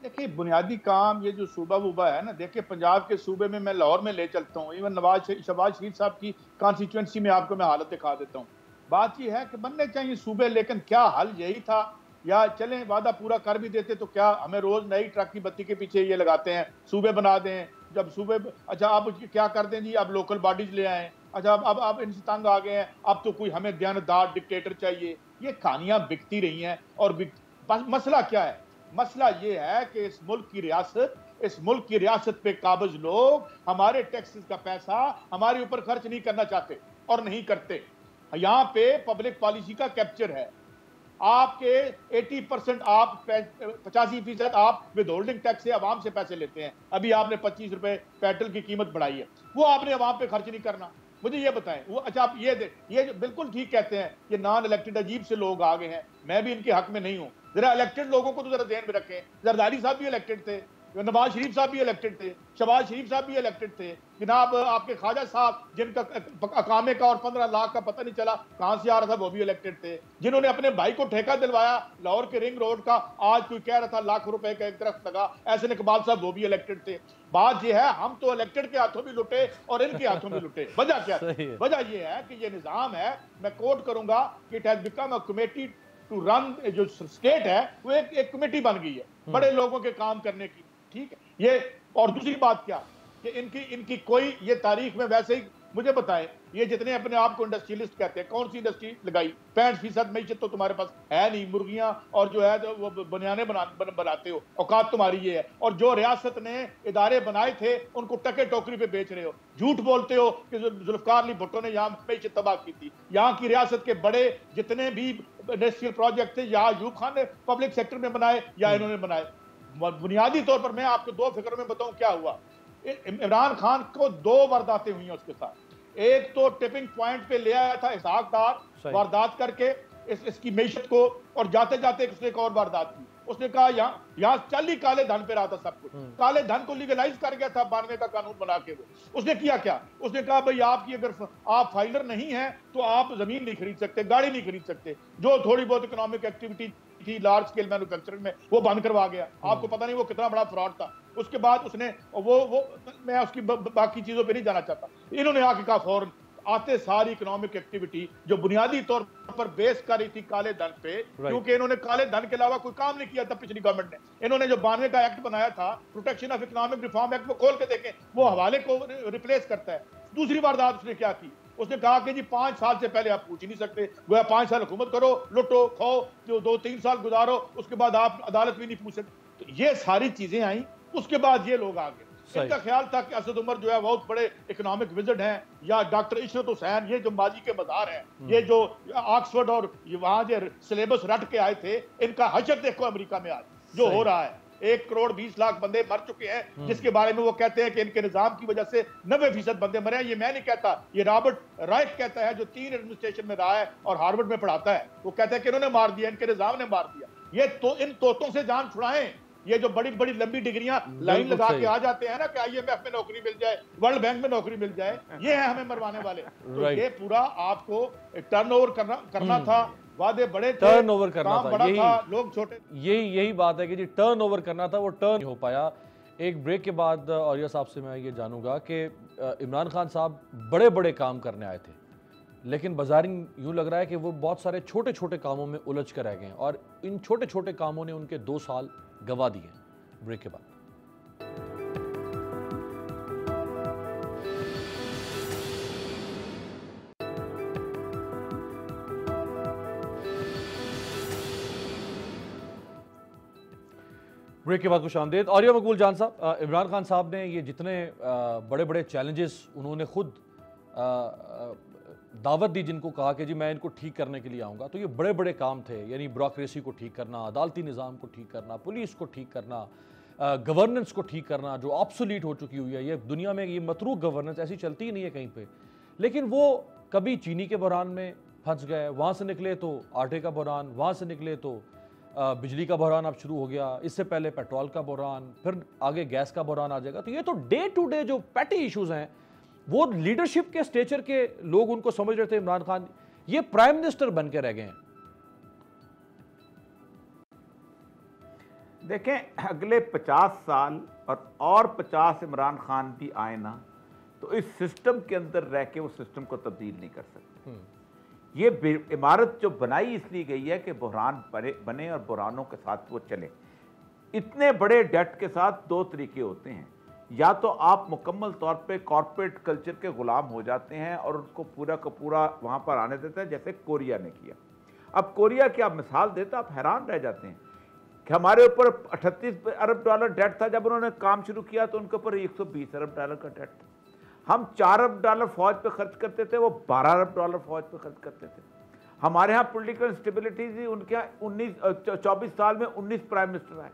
देखिए, बुनियादी काम ये जो सूबा वूबा है ना, देखिए पंजाब के सूबे में मैं लाहौर में ले चलता हूँ, इवन शहबाज शरीफ साहब की कॉन्स्टिट्यूंसी में आपको मैं हालत दिखा देता हूँ। बात ये है कि बनने चाहिए सूबे, लेकिन क्या हल यही था, या चलें वादा पूरा कर भी देते तो क्या हमें रोज नई ट्रक की बत्ती के पीछे ये लगाते हैं सूबे बना दें, जब सूबे अच्छा आप क्या कर दें जी, आप लोकल बॉडीज ले आए, अच्छा अब इनसे तंग आ गए हैं, अब तो कोई हमें दयानतदार डिक्टेटर चाहिए। ये कहानियां बिकती रही हैं, और मसला क्या है? मसला ये है कि इस मुल्क की रियासत पे काबिज लोग हमारे टैक्सेस का पैसा हमारे ऊपर खर्च नहीं करना चाहते और नहीं करते। यहाँ पे पब्लिक पॉलिसी का कैप्चर है, आपके 80% आप 85% आप विद होल्डिंग टैक्स से आवाम से पैसे लेते हैं। अभी आपने 25 रुपए पेट्रोल की कीमत बढ़ाई है, वो आपने आवाम पे खर्च नहीं करना। मुझे ये बताएं, वो अच्छा आप ये बिल्कुल ठीक कहते हैं, ये नॉन इलेक्टेड अजीब से लोग आ गए हैं, मैं भी इनके हक में नहीं हूं। जरा इलेक्टेड लोगों को तो जरा ध्यान में रखें। जरदारी साहब भी इलेक्टेड थे, नवाज शरीफ साहब भी इलेक्टेड थे, शहबाज शरीफ साहब भी इलेक्टेड थे, जनाब आपके ख्वाजा साहब जिनका अकामे का और 15 लाख का पता नहीं चला कहां से आ रहा था, वो भी इलेक्टेड थे। जिन्होंने अपने भाई को ठेका दिलवाया लाहौर के रिंग रोड का, आज कोई कह रहा था लाख रुपए का एक दरख्त लगा, ऐसे इकबाल साहब वो भी इलेक्टेड थे। बात यह है, हम तो इलेक्टेड के हाथों भी लुटे और इनके हाथों भी लुटे। वजह क्या है? वजह यह है कि ये निजाम है, मैं कोट करूंगा कि it has become a committee to run, जो स्टेट है वो एक कमेटी बन गई है बड़े लोगों के काम करने की। ठीक है ये, और दूसरी बात क्या कि इनकी कोई ये तारीख में वैसे ही मुझे बताएं, ये जितने अपने आप को इंडस्ट्रियलिस्ट कहते हैं, कौन सी इंडस्ट्री लगाई? 65% मईशत तो तुम्हारे पास है नहीं, मुर्गियां और जो है वो बुनियाने बनाते हो, औकात तुम्हारी ये है। और जो रियासत ने इदारे बनाए थे उनको टके टोकरी पे बेच रहे हो, झूठ बोलते हो कि जुल्फकार अली भुट्टो ने यहाँ मईशत तबाह की थी। यहाँ की रियासत के बड़े जितने भी इंडस्ट्रियल प्रोजेक्ट थे, या अयूब खान ने पब्लिक सेक्टर में बनाए या इन्होंने बनाए। बुनियादी तौर पर मैं आपको 2 फिक्र में बताऊं क्या हुआ। इमरान खान को 2 वारदातें हुई हैं उसके साथ। एक तो टिपिंग पॉइंट पे ले आया था इसहाक डार वारदात करके इसकी मैशत को, और जाते जाते उसने एक और वारदात की। उसने कहा यहाँ चल ही काले धन पे रहा था सब कुछ, काले धन को लीगलाइज कर गया था 92 का कानून बना के। वो उसने किया क्या? उसने कहा भाई आपकी अगर आप फाइलर नहीं है तो आप जमीन नहीं खरीद सकते, गाड़ी नहीं खरीद सकते। जो थोड़ी बहुत इकोनॉमिक एक्टिविटी थी लार्ज स्केल मैन्युफैक्चरिंग में, वो बंद करवा गया। आपको पता नहीं वो कितना बड़ा फ्रॉड था। उसके बाद उसने वो मैं उसकी बाकी चीजों पे नहीं जाना चाहता। इन्होंने आके कहा फौरन आते सारी इकोनॉमिक एक्टिविटी जो बुनियादी तौर पर बेस कर रही थी काले धन पे, क्योंकि इन्होंने काले धन के अलावा कोई काम नहीं किया था पिछली गवर्नमेंट ने। इन्होंने जो 92 का एक्ट बनाया था, protection of economic reform act, वो खोल के देखें, वो हवाले को रिप्लेस करता है। दूसरी वारदात उसने क्या की, उसने कहा कि जी 5 साल से पहले आप पूछ ही नहीं सकते, गोया 5 साल हुकूमत करो, लुटो खाओ, जो 2-3 साल गुजारो, उसके बाद आप अदालत भी नहीं पूछ सकते। तो ये सारी चीजें आई, उसके बाद ये लोग आ गए। इनका ख्याल था कि असद उमर जो है बहुत बड़े इकोनॉमिक विजिट हैं, या डॉक्टर इशरत हुसैन, ये जो माजी के मज़ार हैं, ये जो ऑक्सफोर्ड और वहां जो सिलेबस रट के आए थे, इनका हशर देखो अमेरिका में आज जो हो रहा है। 1 करोड़ 20 लाख बंदे मर चुके हैं, जिसके बारे में वो कहते हैं कि इनके निजाम की वजह से 90% बंदे मरे हैं। ये मैं नहीं कहता, ये रॉबर्ट राइट कहता है, जो 3 एडमिनिस्ट्रेशन में रहा है और हार्वर्ड में पढ़ाता है। वो कहता है कि इन्होंने मार दिया, इनके निजाम ने मार दिया। ये तो इन तोतों से जान छुड़ाएं। ये जो बड़ी बड़ी लंबी डिग्रियां लाइन लगा के आ जाते हैं ना कि IMF में नौकरी मिल जाए, वर्ल्ड बैंक में नौकरी मिल जाए, ये है हमें मरवाने वाले। तो ये पूरा आपको टर्नओवर करना था, वादे बड़े थे, टर्नओवर करना था, बड़ा था, लोग छोटे। यही बात है कि जी टर्नओवर करना था, वो टर्न नहीं हो पाया। एक ब्रेक के बाद औरिया साहब से मैं ये जानूंगा कि इमरान खान साहब बड़े बड़े काम करने आए थे, लेकिन बाजारिन यूँ लग रहा है कि वो बहुत सारे छोटे छोटे कामों में उलझ कर रह गए हैं, और इन छोटे छोटे कामों ने उनके 2 साल गवा दिए। ब्रेक के बाद खुशामदीद। औरिया मकबूल जान साहब, इमरान खान साहब ने ये जितने बड़े बड़े चैलेंजेस उन्होंने खुद दावत दी, जिनको कहा कि जी मैं इनको ठीक करने के लिए आऊँगा, तो ये बड़े बड़े काम थे, यानी ब्यूरोक्रेसी को ठीक करना, अदालती निज़ाम को ठीक करना, पुलिस को ठीक करना, गवर्नेंस को ठीक करना जो ऑब्सोलीट हो चुकी हुई है। ये दुनिया में ये मतरूक गवर्नेंस ऐसी चलती ही नहीं है कहीं पे। लेकिन वो कभी चीनी के बहरान में फंस गए, वहाँ से निकले तो आटे का बहरान, वहाँ से निकले तो बिजली का बहरान अब शुरू हो गया, इससे पहले पेट्रोल का बहरान, फिर आगे गैस का बहरान आ जाएगा। तो ये तो डे टू डे जो पैटी इशूज़ हैं, वो लीडरशिप के स्टेचर के लोग उनको समझ रहे थे। इमरान खान ये प्राइम मिनिस्टर बन के रह गए हैं। देखें, अगले 50 साल और 50 इमरान खान भी आए ना, तो इस सिस्टम के अंदर रह के वो सिस्टम को तब्दील नहीं कर सकते। ये इमारत जो बनाई इसलिए गई है कि बहरान बने और बहरानों के साथ वो चले। इतने बड़े डेट के साथ 2 तरीके होते हैं, या तो आप मुकम्मल तौर पे कॉर्पोरेट कल्चर के गुलाम हो जाते हैं और उसको पूरा का पूरा वहाँ पर आने देते हैं, जैसे कोरिया ने किया। अब कोरिया की आप मिसाल देते आप हैरान रह जाते हैं कि हमारे ऊपर 38 अरब डॉलर डेट था, जब उन्होंने काम शुरू किया तो उनके ऊपर 120 अरब डॉलर का डेट था। हम 4 अरब डॉलर फौज पे खर्च करते थे, वो 12 अरब डॉलर फौज पे खर्च करते थे। हमारे यहाँ पोलिटिकल स्टेबिलिटी थी, उनके यहाँ 24 साल में 19 प्राइम मिनिस्टर आए।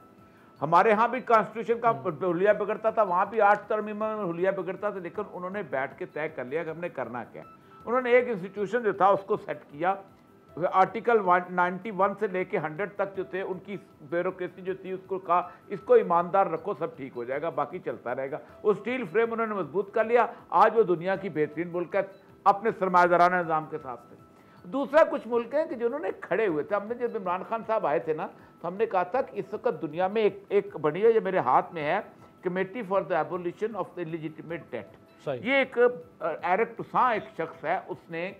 हमारे यहाँ भी कॉन्स्टिट्यूशन का हुलिया बिगड़ता था, वहाँ भी 8 टर्म में हुलिया बिगड़ता था, लेकिन उन्होंने बैठ के तय कर लिया कि हमने करना क्या। उन्होंने एक इंस्टीट्यूशन जो था उसको सेट किया। आर्टिकल 91 से लेके 100 तक जो थे उनकी ब्यूरोक्रेसी जो थी, उसको कहा इसको ईमानदार रखो, सब ठीक हो जाएगा, बाकी चलता रहेगा। वो स्टील फ्रेम उन्होंने मजबूत कर लिया। आज वो दुनिया की बेहतरीन मुल्क है अपने सरमायादाराना निज़ाम के साथ से। दूसरा, कुछ मुल्क हैं कि जिन्होंने खड़े हुए थे। हमने जब इमरान खान साहब आए थे ना, तो हमने कहा था कि इस वक्त दुनिया में एक बनी है, ये मेरे हाथ में है, committee for the abolition of the illegitimate debt. ये एक एरिक टुसां एक शख्स है, उसने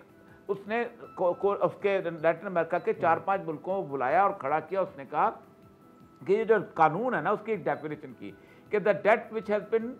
उसके लैटिन अमेरिका के 4-5 मुल्कों को बुलाया और खड़ा किया। उसने कहा कि ये जो कानून है ना, उसकी एक डेफिनेशन की कि the debt which has been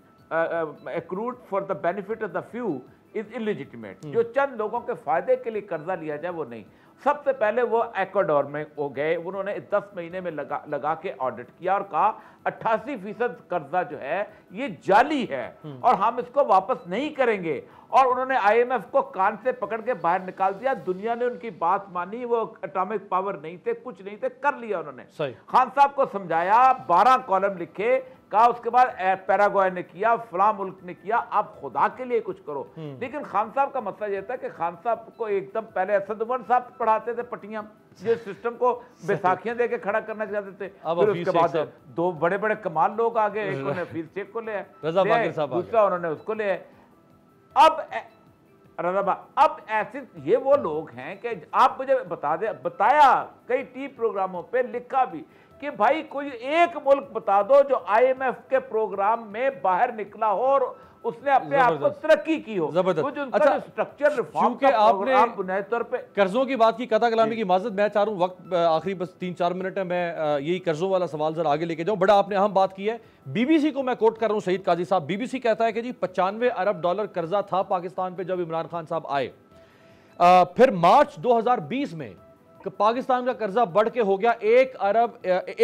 accrued for the benefit of the few is illegitimate. जो चंद लोगों के फायदे के लिए कर्जा लिया जाए वो नहीं। सबसे पहले वो एक्वाडोर में वो गए, उन्होंने 10 महीने में लगा के ऑडिट किया और कहा 88% कर्जा जो है ये जाली है और हम इसको वापस नहीं करेंगे। और उन्होंने IMF को कान से पकड़ के बाहर निकाल दिया। दुनिया ने उनकी बात मानी, वो एटॉमिक पावर नहीं थे, कुछ नहीं थे, कर लिया उन्होंने। खान साहब को समझाया, 12 कॉलम लिखे, कहा उसके बाद पैराग्वे ने किया, फलां मुल्क ने किया, आप खुदा के लिए कुछ करो। लेकिन खान साहब का मसला यह था कि खान साहब को एकदम पहले असद उमर साहब पढ़ाते थे पटियां, ये सिस्टम को बैसाखियां देके खड़ा करना चाहते थे। फिर उसके बाद 2 बड़े बड़े कमाल लोग आ गए, एक उन्होंने हफीज शेख को ले आए, दूसरा उन्होंने उसको ले आए। अब ऐसे ये वो लोग हैं कि आप मुझे बताया कई टी प्रोग्रामों पे लिखा भी कि भाई कोई एक मुल्क बता दो जो IMF के प्रोग्राम में बाहर निकला हो और उसने अपने आप को तरक्की की हो। जबरदस्त। अच्छा, स्ट्रक्चर रिफॉर्म का आपने बुनियादी तौर पे कर्जों की बात की, कथा कलामी की माजरत, मैं चाह रहा हूं वक्त आखिरी बस 3-4 मिनट है, मैं यही कर्जों वाला सवाल जरा आगे लेके जाऊं। बड़ा आपने अहम बात की है, BBC को मैं कोट कर रहा हूं, शहीद काजी साहब, BBC कहता है कि जी 95 अरब डॉलर कर्जा था पाकिस्तान पे जब इमरान खान साहब आए, फिर मार्च 2020 में पाकिस्तान का कर्जा बढ़ के हो गया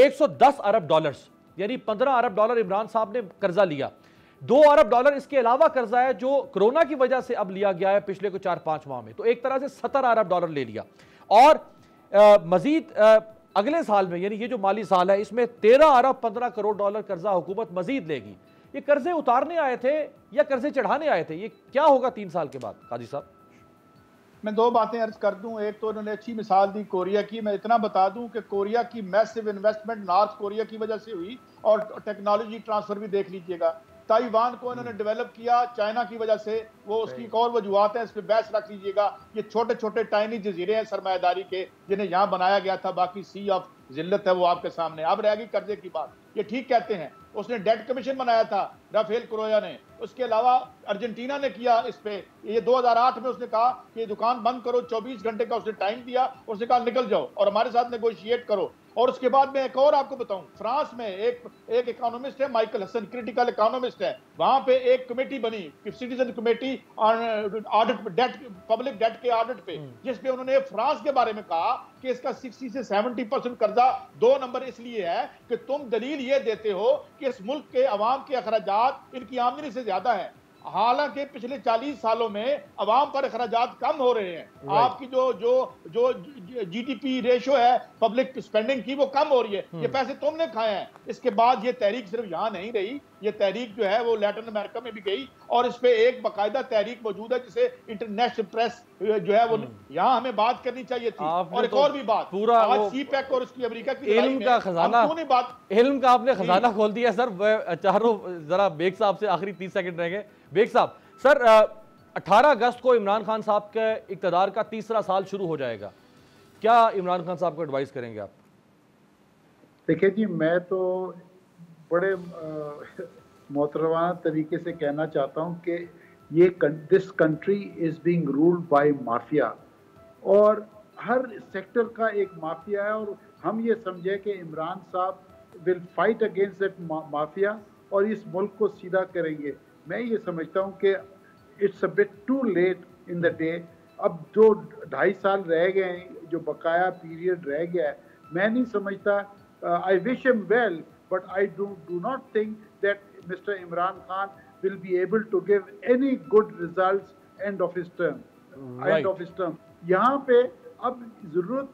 110 अरब डॉलर्स, यानी 15 अरब डॉलर इमरान साहब ने कर्जा लिया। 2 अरब डॉलर इसके अलावा कर्जा है जो कोरोना की वजह से अब लिया गया है पिछले को 4-5 माह में, तो एक तरह से 17 अरब डॉलर ले लिया। और मजीद अगले साल में, यानी ये जो माली साल है, इसमें 13 अरब 15 करोड़ डॉलर कर्जा हुकूमत मजीद लेगी। ये कर्जे उतारने आए थे या कर्जे चढ़ाने आए थे? ये क्या होगा 3 साल के बाद? काजी साहब, मैं 2 बातें अर्ज कर दूं। एक तो उन्होंने अच्छी मिसाल दी कोरिया की। मैं इतना बता दूं कि कोरिया की मैसिव इन्वेस्टमेंट नॉर्थ कोरिया की वजह से हुई, और टेक्नोलॉजी ट्रांसफर भी देख लीजिएगा। ताइवान को इन्होंने डेवलप किया चाइना की वजह से, वो उसकी एक और वजूहत है, इस पर बहस रख लीजिएगा। ये छोटे छोटे टाइनी जजीरे हैं सरमायादारी के, जिन्हें यहाँ बनाया गया था, बाकी सी ऑफ जिल्लत है वो आपके सामने। अब रहेगी कर्जे की बात। ये ठीक कहते हैं, उसने डेट कमीशन बनाया था राफेल क्रोया ने, उसके अलावा अर्जेंटीना ने किया इस पे। ये 2008 में उसने कहा कि दुकान बंद करो, 24 घंटे का उसने टाइम दिया, उसने कहा निकल जाओ और हमारे साथ नेगोशिएट करो। और उसके बाद मैं एक और आपको बताऊं, फ्रांस में एक इकोनॉमिस्ट है माइकल हसन, क्रिटिकल इकोनॉमिस्ट है, वहां पे एक कमेटी बनी, citizen committee on audit debt, public debt के ऑडिट पे, जिसपे उन्होंने फ्रांस के बारे में कहा कि इसका 60 से 70% कर्जा 2 नंबर इसलिए है कि तुम दलील ये देते हो कि इस मुल्क के अवाम के अखराजात इनकी आमदनी से ज्यादा है। हालांकि पिछले 40 सालों में अवाम पर अखराजात कम हो रहे हैं। आपकी जो GDP रेशो है पब्लिक स्पेंडिंग की, वो कम हो रही है। ये पैसे तुमने खाए हैं। इसके बाद ये तहरीक सिर्फ यहाँ नहीं रही, ये तहरीक जो है वो लैटिन अमेरिका में भी गई, और इस पे एक बाकायदा तहरीक मौजूद है जिसे इंटरनेशनल प्रेस जो है वो यहाँ हमें बात करनी चाहिए थी। और एक और भी बात, पूरा आज CPEC और उसकी अमेरिका की इल्म का खजाना, इल्म का आपने खजाना खोल दिया सर। चारों जरा बेग साहब से आखिरी 30 सेकंड रह गए। बेग साहब, सर 18 अगस्त को इमरान खान साहब के इक़्तिदार का 3रा साल शुरू हो जाएगा, क्या इमरान खान साहब को एडवाइस करेंगे आप? देखिए जी, मैं तो बड़े मोहतरमाना तरीके से कहना चाहता हूँ कि ये this country is being ruled by mafia, और हर सेक्टर का एक माफिया है, और हम ये समझे कि इमरान साहब will fight against that mafia और इस मुल्क को सीधा करेंगे। मैं ये समझता हूँ कि it's a bit too late in the day. अब जो 2.5 साल रह गए हैं, जो बकाया पीरियड रह गया है, मैं नहीं समझता, I wish him well, but I do not think that Mr. Imran Khan will be able to give any good results end of his term. End of his term. यहाँ पे अब जरूरत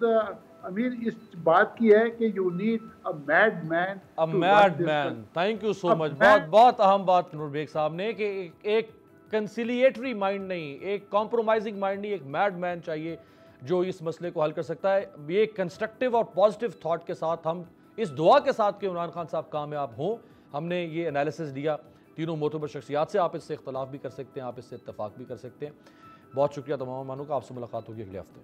अमीर इस बात की है कि you need a madman. A madman. Thank you so much. बहुत अहम बात नूर बेग साहब ने कि एक कंसिलिएटरी माइंड नहीं, एक कॉम्प्रोमाइजिंग माइंड नहीं, एक मैडमैन चाहिए जो इस मसले को हल कर सकता है। ये कंस्ट्रक्टिव और पॉजिटिव थॉट के साथ, हम इस दुआ के साथ कि इमरान खान साहब कामयाब हों, हमने ये एनालिसिस दिया। तीनों मोतबर शख्सियात से आप इससे इख्तलाफ भी कर सकते हैं, आप इससे इत्तफाक भी कर सकते हैं। बहुत शुक्रिया तमाम मानों का। आपसे मुलाकात होगी अगले हफ्ते।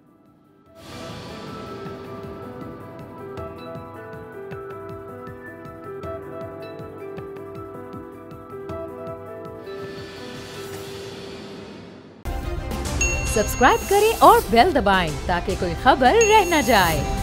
सब्सक्राइब करें और बेल दबाएं ताकि कोई खबर रह न जाए।